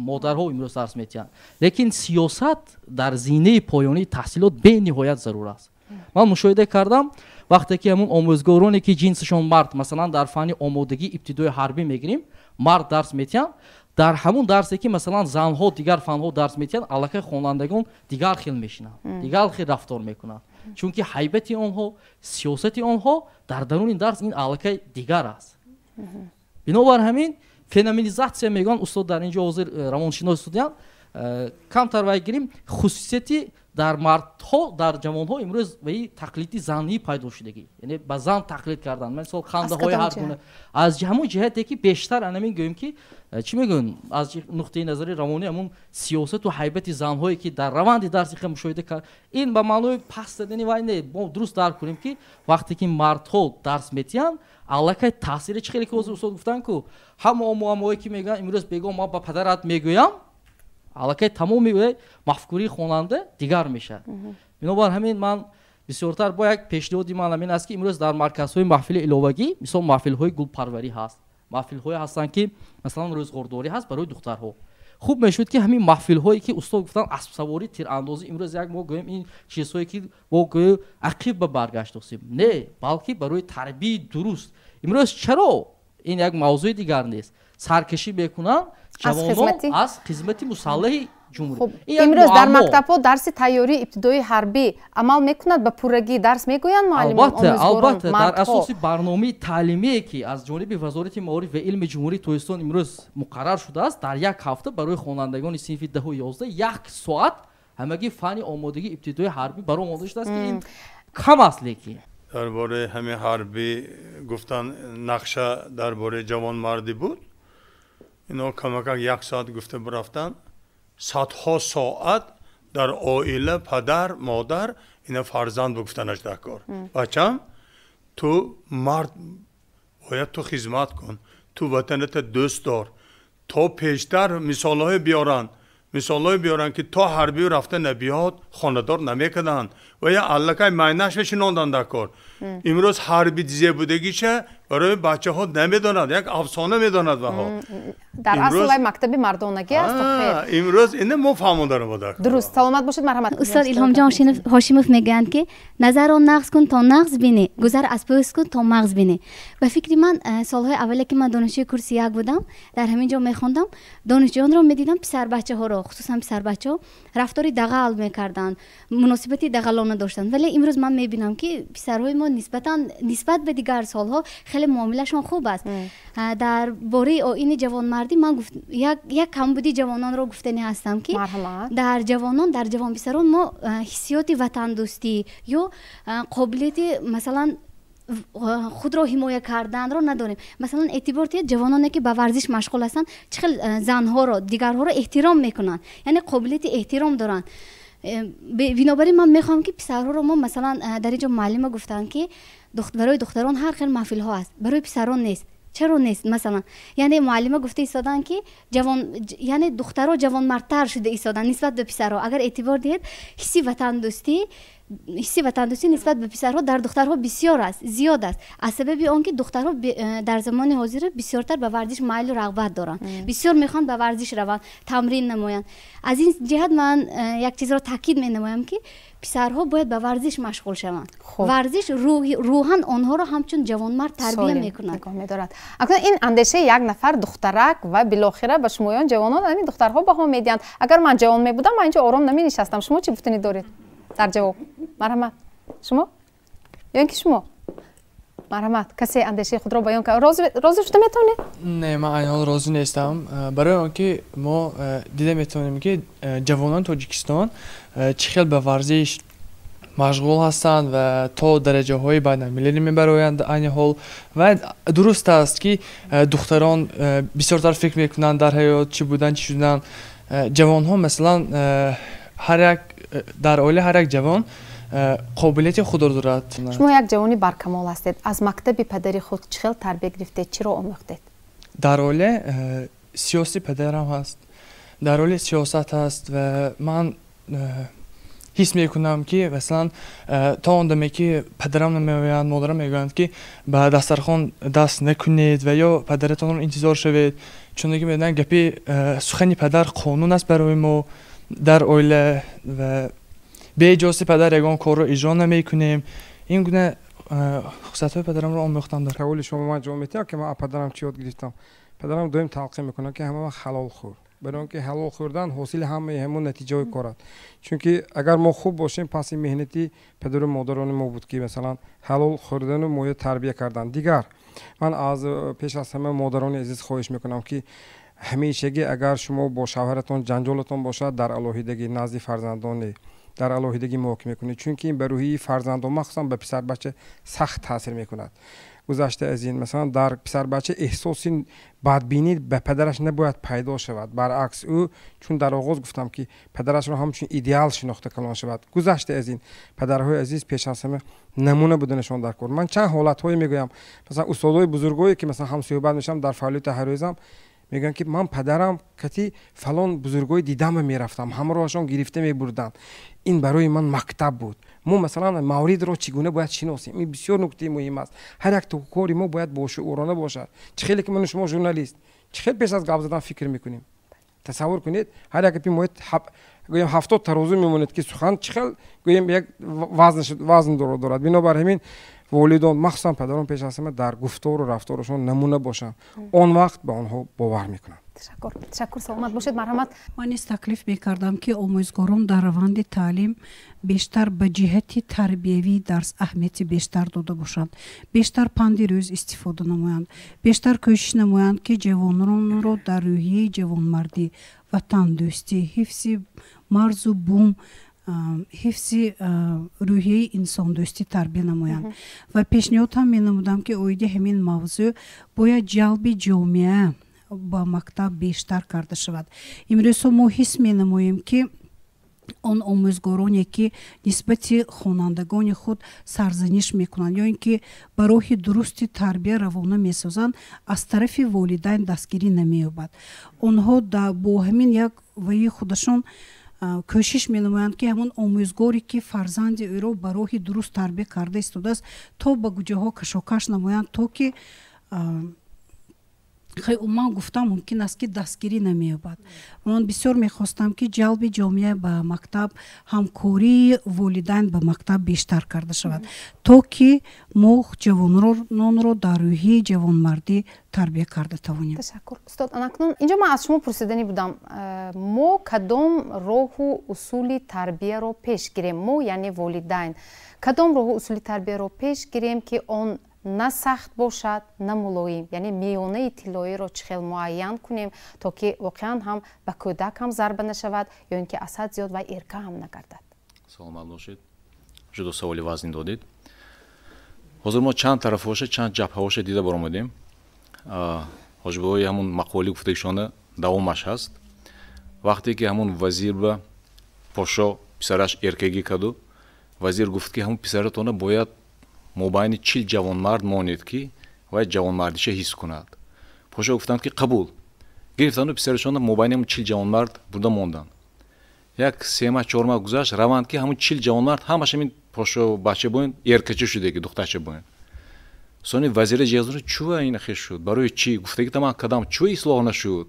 модарҳо имрӯз дарс метиҳанд, лекин сиёсат дар зинаи поёнии таҳсилот бениҳоят зарур аст. ман мушоҳида кардам вақте ки ҳамун омӯзгороне ки ҷинсашон мард, масалан дар фанни омодагии ибтидои ҳарбӣ мегирем, мард дарс метиҳанд, дар ҳамун дарсе ки масалан занҳо дигар фанҳо дарс метиҳанд, аллакай хонандагон дигар хел мешинанд, дигар хел рафтор мекунанд, чунки ҳайбати онҳо, сиёсати онҳо дар даруни дарс ин аллакай дигар аст. бинобар ҳамин феноменизатсия мегӯянд устод дар ин ҷо ҳозир равоншинос студиянд, камтар вай гирем хусусияти дар мардҳо дар ҷавонҳо имрӯз ваи тақлиди занӣ пайдо шудагӣ, яъне ба зан тақлид кардан, мисол хандаҳои ҳар гуна аз ҳамун ҷиҳате ки бештар анамин гӯем ки чӣ мегӯянд аз нуқтаи назари равонӣ ҳамун сиёсату ҳайбати занҳое ки дар раванди дарси хел мушоҳида кард, ин ба маънои паст дадани вай не, мо дуруст дарк кунем ки вақте ки мардҳо дарс метиҳанд, аллакай таъсири чӣ хеле ки ҳозир устод гуфтанд ку ҳама муаммое ки мегӯянд имрӯз бегон ман ба падарат мегӯям, аллакай тамоми мафкурии хонанда дигар мешавад. бинобар ҳамин ман бисёртар бо як пешниҳоди ман ҳамин аст ки имрӯз дар марказҳои маҳфили иловагӣ, мисол маҳфилҳои гулпарварӣ ҳаст, маҳфилҳое ҳастанд ки масалан рӯзгордорӣ ҳаст барои духтарҳо. хуб мешуд ки ҳамин маҳфилҳое ки устод гуфтанд аспсаворӣ, тирандозӣ, имрӯз як мо гӯем ин чизҳое ки мо гӯем ақиб ба баргаштосем, не, балки барои тарбияи дуруст. имрӯз чаро ин як мавзӯи дигар нест, саркашӣ мекунанд ҷавонон аз хизмати мусаллаҳи ҷумҳурӣ. имрӯз дар мактабҳо дарси тайёрии ибтидои ҳарбӣ амал мекунад, ба пуррагӣ дарс мегӯянд муаллимон, омӯзгорон, мардҳо? дар асоси барномаи таълимие ки аз ҷониби вазорати маориф ва илми ҷумҳурии Тоҷикистон имрӯз муқаррар шудааст, дар як ҳафта барои хонандагони синфи 10-у 11 як соат ҳамагӣ фанни омодагии ибтидои ҳарбӣ баро омода шудааст ки ин кам аст. лекин дар бораи ҳамин ҳарбӣ гуфтан нақша дар бораи ҷавонмардӣ буд, ино камакак як соат гуфта бирафтан, садҳо соат дар оила падар модар ина фарзанд гуфтанаш дар кор. бачам ту мард бояд ту хизмат кун, ту ватаната дӯст дор, то пештар мисолҳое биёранд ки то ҳарбӣ рафта набиёд хонадор намекарданд, و یا علاقه معنیش بشنوندن دکار امروز حربی دیزه بودگیشه برای بچه ها نمیداند یک افسانه میداند ها در اصل وای مکتبی مردانگی است خیر امروز اینه ما فهموندن بود درست سلامت باشید مرحمت استاد الهام جان هاشیموف میگن که نظر رو نقص کن تا نقص بینی گذر از پوست کن تا مغز بینی و فکر من سالهای اولی که من دانشجوی کورس یک بودم در همین جا میخوندم دانشجویان رو میدیدم پسر بچه ها رو خصوصا پسر بچه ها رفتاری دغل میکردن مناسبتی دغلانه داشتن ولی امروز من میبینم که پسرهای ما نسبت به دیگر سالها خیلی معاملهشون خوب است در باره آیین جوانمردی من یک کمبودی جوانان رو گفتنی هستم که در جوان پسران ما حسیات وطن دوستی یا قابلیت مثلا خود را حمایت کردن رو نداریم مثلا اعتبار جوانانی که به ورزش مشغول هستن چقدر زنها رو دیگرها رو احترام میکنن یعنی قابلیت احترام دارن بنابراین من میخوام که پسرها رو ما مثلا در اینجا معلم گفتن که برای دختران هر خیلی محفل ها است برای پسران نیست چرا نیست مثلا یعنی معلمه گفته ایستادن که یعنی دخترها جوانمردتر شده ایستادن نسبت به پسرها اگر اعتبار دید حسی وطن دوستی نسبت به پسرها در دخترها بسیار است زیاد است از سبب آنکه دخترها در زمان حاضر بسیارتر به ورزش میل و رغبت دارند بسیار میخوان به ورزش روند تمرین نمایند از این جهت من یک چیز را تاکید می نمایم که پسرها باید به ورزش مشغول شوند ورزش روحاً آنها را همچون جوانمرد تربیت میکند اکنون این اندیشه یک نفر دخترک و بالاخره به شمایان جوانان همین دخترها بها میدهند اگر من جوان می بودم من اینجا آرام نمی نشستم شما چی گفتنی دارید در جواب مرحمت شما یا اینکه شما مرحمت کسی اندیشه خود را بیان کرد راضی شده میتونید نه من این حال راضی نیستم برای آنکه ما دیده میتونیم که جوانان تاجیکستان چه به ورزش مشغول هستند و تا درجه های بین المللی میبرند این حال و درست است که دختران بسیارتر فکر میکنند در حیات چی بودن چی شدن جوان ها مثلا در عائله هر یک جوان قابلیت خود را دارد شما یک جوانی برکمال هستید از مکتب پدری خود چه تربیت گرفتید چی را آموختید در عائله سیاسی پدرم هست در عائله سیاست هست و من حس میکنم که مثلا تا اون که پدرم نمیگویند مادرم میگویند که به دسترخوان دست نکنید و یا پدرتان رو انتظار شوید چون که میگن گپی سخنی پدر قانون است برای ما در عائله و به اجازه پدر یگان کار رو اجرا نمیکنیم این گونه خصوصیات پدرم رو آموختم در قول شما من جواب میدم که من پدرم چی یاد گرفتم پدرم دویم تلقین میکنه که همه حلال خور برای اینکه حلال خوردن حاصل همون نتیجه کار است چون که اگر ما خوب باشیم پس این مهنتی پدر و مادران ما بود که مثلا حلال خوردن و ما تربیت کردن دیگر من از پیش از همه مادران عزیز خواهش میکنم که همیشگی اگر شما با شوهرتون جنجالتون باشد در علیحدگی نزد فرزندان در علیحدگی محاکمه کنید چون که این به روحی فرزندان مخصوصا به پسر بچه سخت تاثیر میکند گذشته از این مثلا در پسر بچه احساسی بدبینی به پدرش نباید پیدا شود برعکس او چون در آغاز گفتم که پدرش را همچون ایدئال شناخته کلان شود گذشته از این پدرهای عزیز پیش از همه نمونه بودنشان در کار من چند حالت های میگویم مثلا استادای بزرگایی که مثلا هم صحبت میشم در فعالیت هر روزم میگن که من پدرم کتی فلان بزرگای دیدم میرفتم همراهشان گرفته میبردم این برای من مکتب بود ما مثلا مورد رو چگونه باید شناسیم این بسیار نکته مهم است هر یک کاری ما باید با شعورانه باشد چه خیلی که من شما ژورنالیست چه خیلی پیش از گپ زدن فکر میکنیم تصور کنید هر یک پی موید گویم 70 ترازو میموند که سخن چه خیلی گویم یک وزن دارد بنابر همین والدان مخصوصا پدران پیش از همه در گفتار و رفتارشون نمونه باشن اون وقت به آنها باور میکنن تشکر سلامت باشید مرحمت من نیز تکلیف میکردم که آموزگاران در روند تعلیم بیشتر به جهت تربیوی درس اهمیت بیشتر داده باشند بیشتر پند روز استفاده نمایند بیشتر کوشش نمایند که جوانان را در روحیه جوانمردی وطن دوستی حفظ مرز و بوم حفظ روحیه انسان دوستی تربیت نمایند و پیشنهاد هم می نمودم که اویده همین موضوع باید جلب جامعه با مکتب بیشتر کرده شود امروز ما حس می نماییم که آن آموزگارانی که نسبت خوانندگان خود سرزنش میکنند یا اینکه به راه درست تربیت روانه میسازند از طرف والدین دستگیری نمییابد آنها با همین یک وی خودشون кӯшиш менамоянд ки ҳамон омӯзгоре ки фарзанди ӯро ба роҳи дуруст тарбия карда истодааст то ба гуҷаҳо кашокаш намоянд то ки ман гуфтам мумкин аст ки дастгирӣ намеёбад. ман бисёр мехостам ки ҷалби ҷомеа ба мактаб, ҳамкории волидайн ба мактаб бештар карда шавад то ки мо ҷавононро дар рӯҳии ҷавонмардӣ тарбия карда тавонем. Ташаккур. Устод Анакнун, инҷо ман аз шумо пурсидани будам, мо кадом роҳу усули тарбияро пеш гирем, мо яъне волидайн кадом роҳу усули тарбияро пеш гирем ки он на сахт бошад, на мулоим, яъне меёнаи тиллоиро чӣ хел муайян кунем то ки воқеан ҳам ба кӯдак ҳам зарба нашавад ё ин ки аз ҳад зиёд вай эрка ҳам нагардад. Саломат бошед. Ҷудо саволи вазнин додед. ҳозир мо чанд тарафҳоша, чанд ҷабҳаҳоша дида баромадем. ҳоҷибои ҳамун мақоли гуфтаишона давомаш ҳаст. вақте ки ҳамун вазир ба подшоҳ писараш эркагӣ каду, вазир гуфт ки ҳамун писаратона бояд мобайни 40 ҷавонмард монед ки вай ҷавонмардиша ҳис кунад. подшоҳ гуфтанд ки қабул. гирифтану писарашона мобайни ҳамун 40 ҷавонмард бурда монданд. як 3-4 маҳ гузашт, раванд ки ҳамун 40 ҷавонмард ҳамаш ҳамин подшоҳ бача боин эркача шудаги духтача боин. сони вазира ҷиҳазро чӯва ин хеш шуд? барои чӣ? гуфтаги тамам кадам чӯва ислоҳ нашуд?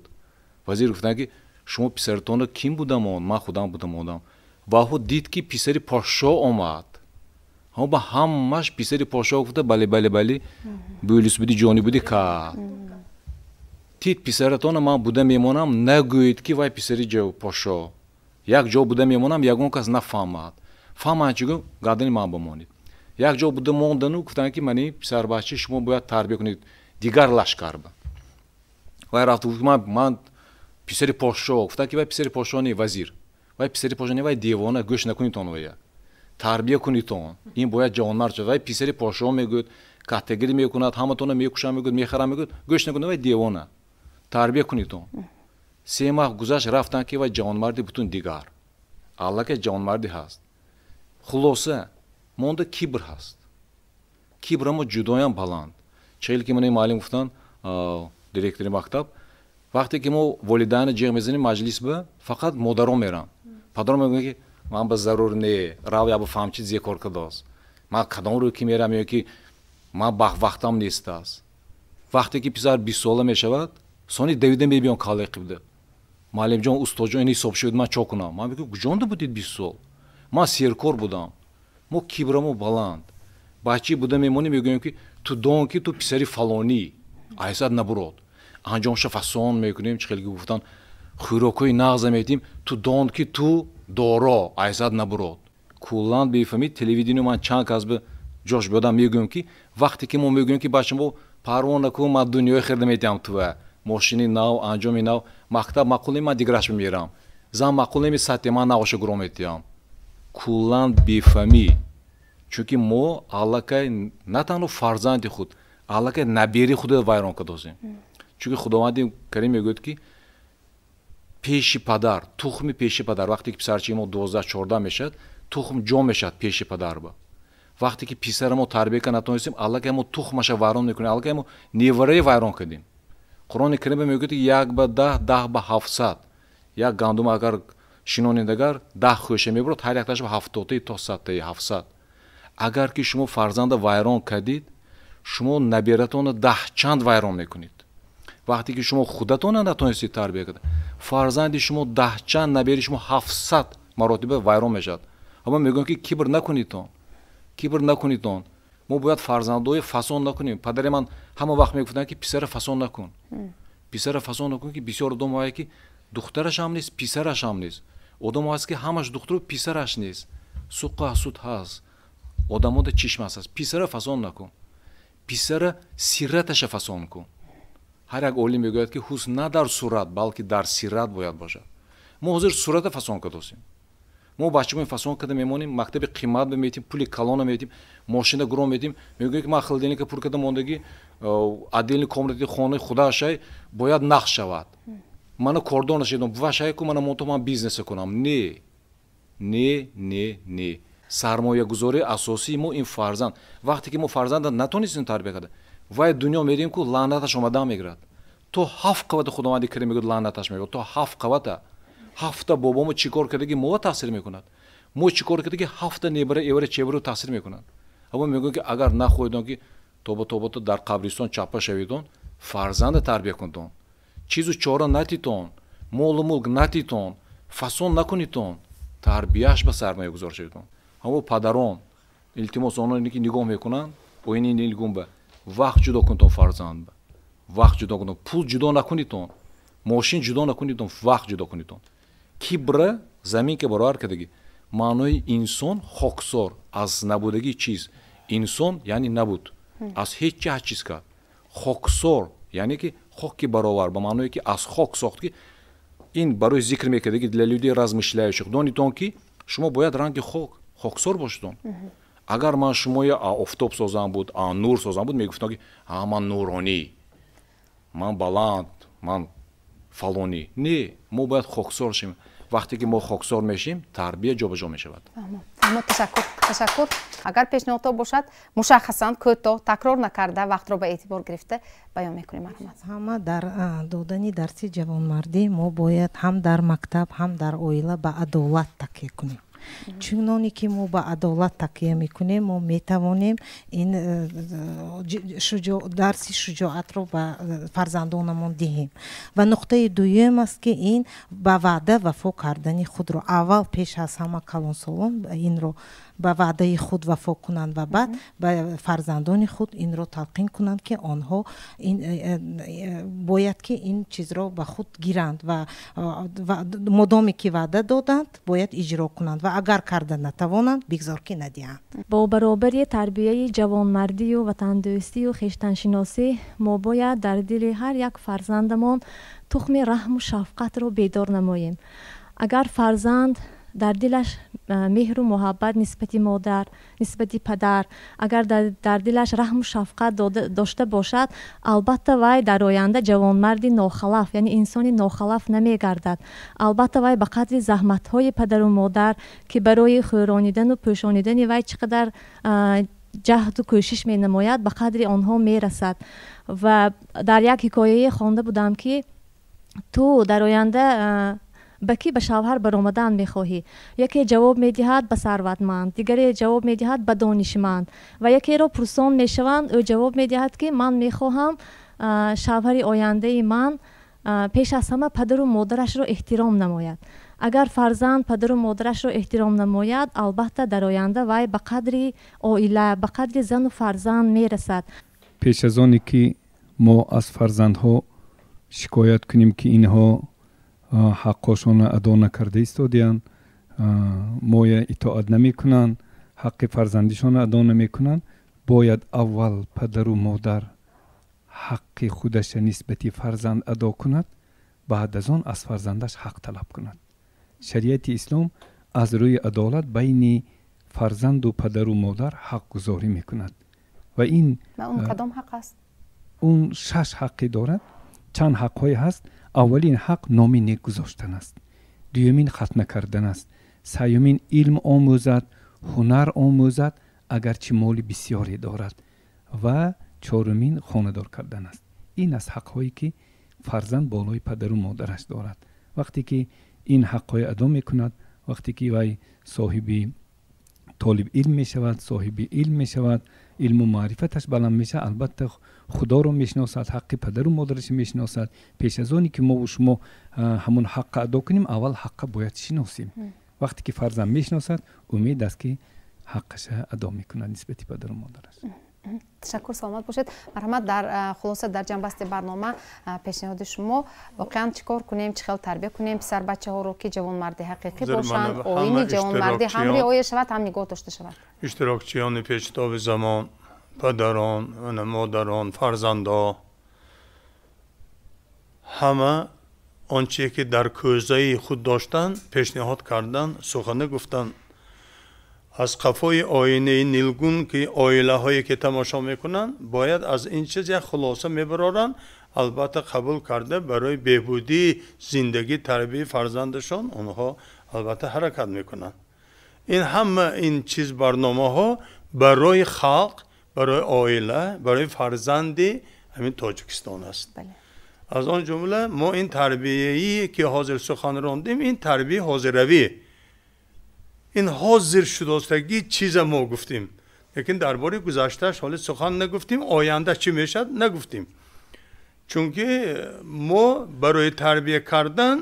вазир гуфтанд ки шумо писаратона ким будамон? ман худам будамонам. баҳо дид ки писари подшоҳ омад. ба ҳамаш писари подшоҳ гуфта бале бале бале бӯлис буди ҷонӣ буди кард. тит писаратона ман буда мемонам нагӯед ки вай писари подшоҳ. як ҷо буда мемонам ягон кас нафаҳмад. фаҳманд чӣ гӯ гардани ман бамонед. як ҷо буда мондану гуфтанд ки мани писарбача шумо бояд тарбия кунед дигар лашкар ба. вай рафт гуфт ман писари подшоҳ. гуфтанд ки вай писари подшоҳ не вазир. вай писари подшоҳ не вай девона гӯш накунитон вая. тарбия кунитон. ин бояд ҷавонмард шуд. вай писари подшоҳ мегӯяд, каттагирӣ мекунад, ҳаматона мекушам мегӯяд, мехарам мегӯяд, гӯш накунад, вай девона. тарбия кунитон. 3 маҳ гузашт, рафтанд ки вай ҷавонмарди бутун дигар. аллакай ҷавонмарди ҳаст. хулоса монда кибр ҳаст. кибр амо ҷудоям баланд. чаҳил ки мани муаллим гуфтанд, директори мактаб, вақте ки мо волидайна ҷиғ мезанем маҷлис ба, фақат модарон мерам. падарон мегӯянд ки ман ба зарур не рав я ба фаҳмчи зе кор кардост. ман кадом рӯ ки мерам ё ки ман вақтам нестааст. вақте ки писар 20 сола мешавад, сони давида мебиён калеқи буда. муаллимҷон, устодҷон, ин ҳисоб шуд, ман чо кунам? ман мегӯям куҷонда будед 20 сол? ман серкор будам. мо кибрамо баланд. бачи буда мемонем мегӯем ки ту дон ки ту писари фалонӣ, айсад набурод. анҷомша фасон мекунем, чӣ хел ки гуфтанд, хӯрокҳои нағза метим, ту дон ки ту доро, айсад набурод. кулланд бефаҳмид телевидениё ман чанд кас ба ҷош будам мегӯем ки вақте ки мо мегӯем ки бачамо парвона кун, ман дунёи херда метиҳам тува, мошини нав, анҷоми нав, мактаб мақуле ман диграш мемерам, зан мақуле ме сатте ман навоша гуро метиҳам. кулланд бефаҳмӣ. чунки мо аллакай на танҳо фарзанди худ, аллакай набери худро вайрон кардозем. чунки худованди карим мегӯяд ки пеши падар, тухми пеши падар, вақте ки писарчаи мо 12-14 мешавад, тухм ҷо мешавад пеши падар ба. вақте ки писара мо тарбия карда натонистем, аллакай мо тухмаша вайрон мекунем, аллакай мо невараи вайрон кардем. қурони карим мегӯяд ки 1 ба 10, 10 ба 700. як гандум агар шинонидагар 10 хӯша мебурад, ҳар якташ ба 70 то 100, 700. агар ки шумо фарзанда вайрон кардид, шумо набиратона 10 чанд вайрон мекунед. вақте ки шумо худатона натонистед тарбия карда, фарзанди шумо 10 чанд набери шумо 700 маротиба вайрон мешавад. ама мегӯям ки кибр накунитон. кибр накунитон. мо бояд фарзандои фасон накунем. падари ман ҳама вақт мегуфтанд ки писара фасон накун. писара фасон накун ки бисёр одам ҳаст ки духтараш ҳам нест, писараш ҳам нест. одам ҳаст ки ҳамаш духтару писараш нест. суқqa ҳасуд ҳаст. одамода чишм ҳаст. писара фасон накун. писара сирраташа фасон кун. ҳар як олим мегӯяд ки ҳусн на дар сурат, балки дар сират бояд бошад. мо ҳозир сурата фасон кардосем. мо бачаҳои фасон карда мемонем, мактаби қимат метим, пули калона метим, мошина гуро метим, мегӯем ки ман холодильника пур карда мондаги отдельни комнати хонаи худашай бояд нақш шавад. мана кордон шидам, бувашай ку мана монто ман бизнесе кунам. не. сармоягузории асосии мо ин фарзанд. вақте ки мо фарзанда натонистем тарбия карда, вай дунё мерем ку лаънаташ омадан мегирад. то 7 қавата худованди карим мегӯяд лаънаташ мегирад. то 7 қавата. هفته بابامو چیکار کرده که ما تاثیر میکند ما چیکار کرده که هفته نیبره ایوره چهبرو تاثیر میکنند اما میگن که اگر نخویدون که توبه تو در قبرستان چاپا شویدون فرزند تربیه کندون چیزو چورا نتیتون مول ملک نتیتون فاسون نکنیتون تربیهش به سرمایه گذار شویدون اما پدران التماس اونایی که نگاه میکنن و این نگاه به وقت جدا کنتون فرزند به وقت جدا کنتون پول جدا نکنیتون ماشین جدا نکنیتون وقت جدا کنیتون کبر زمین که برابر کردگی معنای انسان خاکسار از نبودگی چیز انسان یعنی نبود از هیچ چیز کرد خاکسار یعنی که خاکی برابر به معنای که از خاک ساخت که این برای ذکر میکرده که دلیلی размышляющих دونیتون که شما باید رنگ خاکسار باشید اگر من شما یا آفتاب سازم بود نور سازم بود میگفتم که من نورانی من بلند من فلانی نه ما باید خاکسار شیم وقتی که ما خاکسار میشیم تربیت جابجا میشود اما تشکر اگر پیشنهاد باشد مشخصا کوتاه تکرار نکرده وقت را به اعتبار گرفته بیان میکنیم مرحمت همه در دادن درس جوانمردی ما باید هم در مکتب هم در عائله به عدالت تکیه کنیم چونانی که ما به عدالت تکیه میکنیم ما میتوانیم این درس شجاعت رو به فرزندانمون دهیم و نقطه دوم است که این به وعده وفا کردن خود رو اول پیش از همه کلانسالان این رو به وعده خود وفا کنند و بعد به فرزندان خود این رو تلقین کنند که آنها این باید که این چیز رو به خود گیرند و مدامی که وعده دادند باید اجرا کنند و اگر کرده نتوانند بگذار که ندهند. با برابری تربیه جوانمردی و وطندوستی و خویشتنشناسی ما باید در دل هر یک فرزندمان تخم رحم و شفقت رو بیدار نماییم. اگر فرزند در دلش مهر و محبت نسبت مادر نسبت پدر اگر در دلش رحم و شفقت داشته باشد البته وای در آینده جوانمردی ناخلف یعنی انسانی ناخلف نمیگردد البته وای به قدر زحمت های پدر و مادر که برای خورانیدن و پوشانیدن وای چقدر جهد و کوشش می نماید به قدر آنها می رسد و در یک حکایه خوانده بودم که تو در آینده بکی به شوهر برآمدن میخواهی یکی جواب میدهد به ثروتمند دیگری جواب میدهد به دانشمند و یکی را پرسان میشوند او جواب میدهد که من میخواهم شوهر آینده من پیش از همه پدر و مادرش را احترام نماید اگر فرزند پدر و مادرش را احترام نماید البته در آینده وی به قدر عائله به قدر زن و فرزند میرسد پیش از آنی که ما از فرزندها شکایت کنیم که اینها حقشون ادا نکرده ایستادیان مایه اطاعت نمی کنن حق فرزندشون ادا نمی کنن باید اول پدر و مادر حق خودش نسبت فرزند ادا کند بعد از آن از فرزندش حق طلب کند شریعت اسلام از روی عدالت بین فرزند و پدر و مادر حق گذاری می کند و این اون کدام حق است؟ اون 6 حقی دارد چند حق‌های هست اولین حق نام نیک گذاشتن است دومین ختنه کردن است سومین علم آموزد هنر آموزد اگرچه مال بسیاری دارد و چهارمین خانه‌دار کردن است این از حق‌هایی که فرزند بالای پدر و مادرش دارد وقتی که این حق‌های ادا می‌کند وقتی که وی صاحب طالب علم میشود صاحب علم میشود علم و معرفتش بلند میشه البته خدا رو میشناسد حق پدر و مادرش میشناسد پیش از آنی که ما و شما همون حق ادا کنیم اول حق باید شناسیم وقتی که فرزند میشناسد امید است که حقش ادا میکند نسبت پدر و مادرش تشکر سلامت باشید مرحمت در خلاصه در جنبسته برنامه پیشنهاد شما واقعا چیکار کنیم چه خیلی تربیت کنیم پسر بچه ها رو که جوانمردی حقیقی باشند آیین جوانمردی هم رعایت شود هم نگاه داشته شود اشتراکچیان پیشتاب زمان پدران و مادران فرزندا همه آنچه که در کوزه خود داشتن پیشنهاد کردن سخنه گفتن از قفای آینه نیلگون که عائله هایی که تماشا میکنن باید از این چیز یک خلاصه میبرارن البته قبول کرده برای بهبودی زندگی تربیت فرزندشان اونها البته حرکت میکنن این همه این چیز برنامه ها برای خلق برای عائله برای فرزندی همین تاجیکستان است از آن جمله ما این تربیه‌ای که حاضر سخن راندیم این تربیه حاضروی، این حاضر شدستگی چیز ما گفتیم، لیکن درباره گذشتهش حال سخن نگفتیم، آینده چی میشد نگفتیم. چون که ما برای تربیه کردن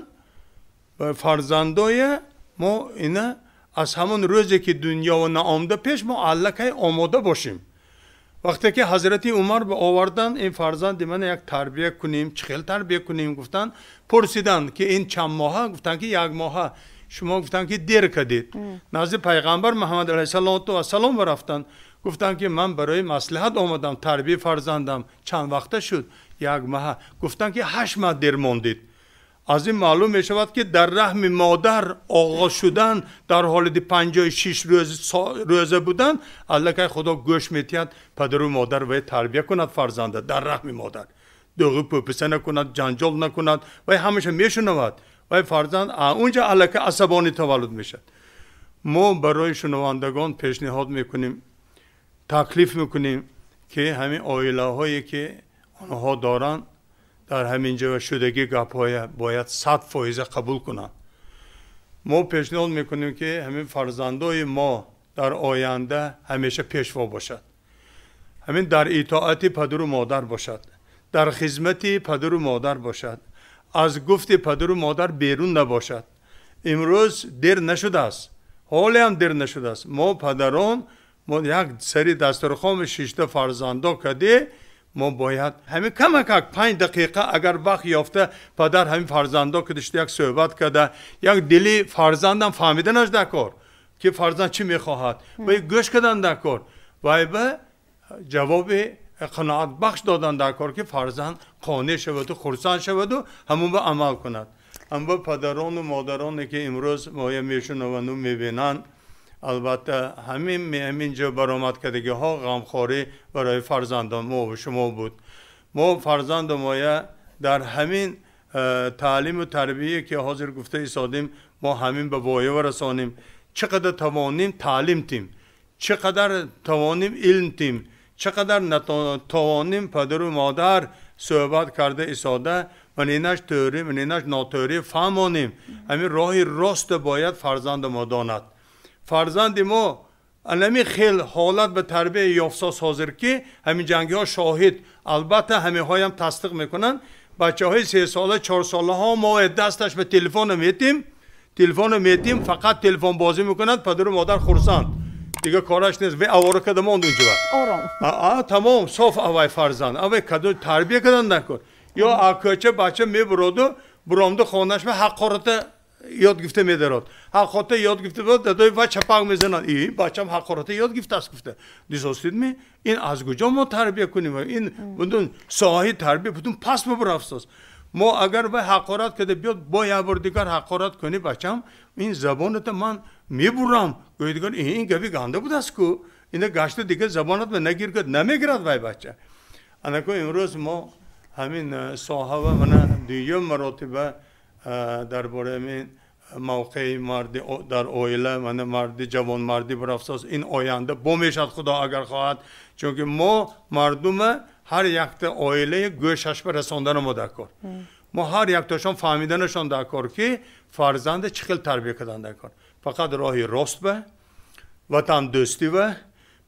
فرزندای ما اینه از همون روزی که دنیا و نآمده پیش ما علکه آماده باشیم. وقتی که حضرت عمر به آوردن این فرزند من یک تربیه کنیم، چخیل تربیه کنیم، گفتن پرسیدن که این چند ماهه؟ گفتن که 1 ماهه. شما گفتن که دیر کردید. نزد پیغمبر محمد علیه السلام برفتن، گفتن که من برای مصلحت آمدم، تربیه فرزندم چند وقته شد؟ 1 ماه. گفتن که 8 ماه دیر ماندید. از این معلوم می شود که در رحم مادر آغاز شدن در حالت 56 روزه بودن، الله که خدا گوش میتید پدر و مادر و تربیه کند فرزند در رحم مادر، دوغی پوپسه نکند، جنجال نکند و همیشه میشنود و فرزند اونجا الله که عصبانی تولد میشد. ما برای شنوندگان پیشنهاد میکنیم، تکلیف میکنیم که همین عائله هایی که آنها دارن در همین جا شدگی گپ‌های باید 100% قبول کنند. ما پیشنهاد میکنیم که همین فرزندای ما در آینده همیشه پیشوا باشد، همین در اطاعت پدر و مادر باشد، در خدمت پدر و مادر باشد، از گفت پدر و مادر بیرون نباشد. امروز دیر نشده است، حالی هم دیر نشده است. ما پدران ما یک سری دسترخوان 6 فرزندا کده، ما باید همین کم 5 دقیقه اگر وقت یافته پدر همین فرزندا که داشته یک صحبت کرده، یک دلی فرزندم فهمیدنش در کار که فرزند چی میخواهد و گوش کردن در کار و به جواب قناعت بخش دادن در کار که فرزند قانع شود و خرسند شود و همون به عمل کند. اما پدران و مادرانی که امروز ما میشنون و میبینن، البته همین جا برآمد کردگی ها غمخواری برای فرزندان ما و شما بود. ما فرزند ما در همین تعلیم و تربیه که حاضر گفته ایستادیم ما همین به وایه ورسانیم. چقدر توانیم تعلیم تیم، چقدر توانیم علم تیم، چقدر توانیم پدر و مادر صحبت کرده ایستاده من اینش توری من اینش ناتوری فهمانیم. همین راهی راست باید فرزند ما داند. فرزند ما انمی خیل حالت به تربیه یافساس حاضر که همین جنگی ها شاهد، البته همه های هم تصدیق میکنن. بچه های 3 ساله 4 ساله ها ما دستش به تلفن میتیم فقط تلفن بازی میکنند، پدر و مادر خرسند دیگه کارش نیست و اوارو کده موند اونجا تمام صاف اوای فرزند اوای کدو تربیه کردن نکن یا اکچه بچه میبرود برامده خانش به حقارت یاد گفته میدارد، حقارت یاد گفته بود دادای و چپاق میزنن این بچه‌م حقارت یاد گفته است گفته دیساستید می این از کجا ما تربیه کنیم؟ این بدون ساحه تربیه بدون پس ببر افسوس. ما اگر به حقارت کده بیاد با یه بار دیگر حقارت کنی بچه‌م این زبانت من میبرم گوی دیگر این گوی گنده بود است کو این گشت دیگه زبانت به نگیر کد نمیگیرد وای بچه. انا کو امروز ما همین صاحب من دیگه مراتبه درباره من موقع مردی در عائله من مردی جوان مردی بر افسوس این آینده بمیشد خدا اگر خواهد، چون که ما مردم هر یک عائله گوشش به رساندن ما در کار، ما هر یک تاشون فهمیدنشان در کار که فرزند چخیل تربیه کردن در کار. فقط راهی راست به وطن دوستی و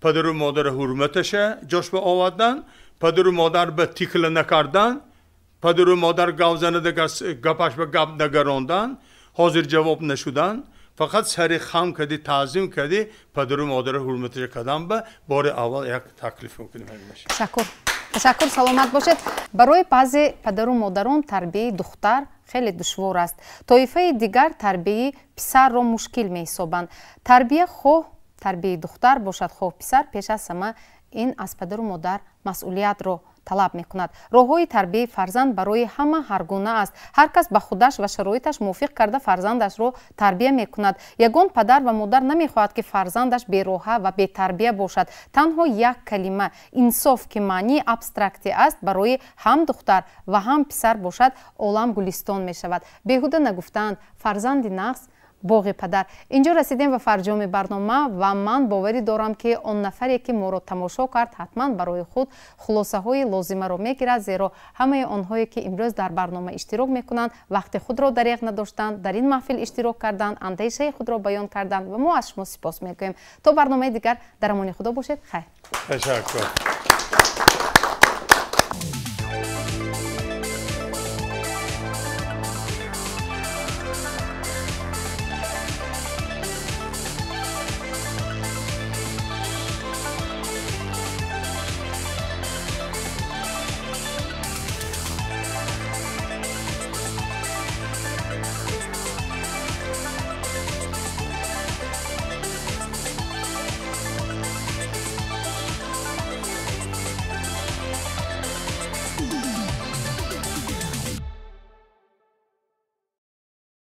پدر و مادر حرمتش جاش به آوردن، پدر و مادر به تیکل نکردن، پدر و مادر گوزنه گپش به گپ نگراندن، حاضر جواب نشدن، فقط سری خم کردی تعظیم کردی پدر و مادر حرمتش کردن به بار اول یک تکلیف میکنیم. تشکر سلامت باشید. برای بعضی پدر و مادران تربیه دختر خیلی دشوار است. طایفه دیگر تربیه پسر را مشکل می حسابند. تربیه خواه تربیه دختر باشد خواه پسر پیش از همه این از پدر و مادر مسئولیت را طلب می کند. راههای تربیه فرزند برای همه هر گونه است. هر کس به خودش و شرایطش موافق کرده فرزندش را تربیه می کند. یگان پدر و مادر نمی خواهد که فرزندش بی‌راهه و بی تربیه باشد. تنها یک کلمه انصاف که معنی ابسترکتی است برای هم دختر و هم پسر باشد عالم گلستان می شود. بیهوده نگفتند فرزند نقص боғи падар. Инҷо расидем ва фарҷоми барнома ва ман боварӣ дорам ки он нафаре ки моро тамошо кард ҳатман барои худ хулосаҳои лозимаро мегирад, зеро ҳамаи онҳое ки имрӯз дар барнома иштирок мекунанд вақти худро дареғ надоштанд, дар ин маҳфил иштирок карданд, андешаи худро баён карданд ва мо аз шумо сипос мегӯем. То барномаи дигар дар амони худо бошед. хайр. Ташаккур.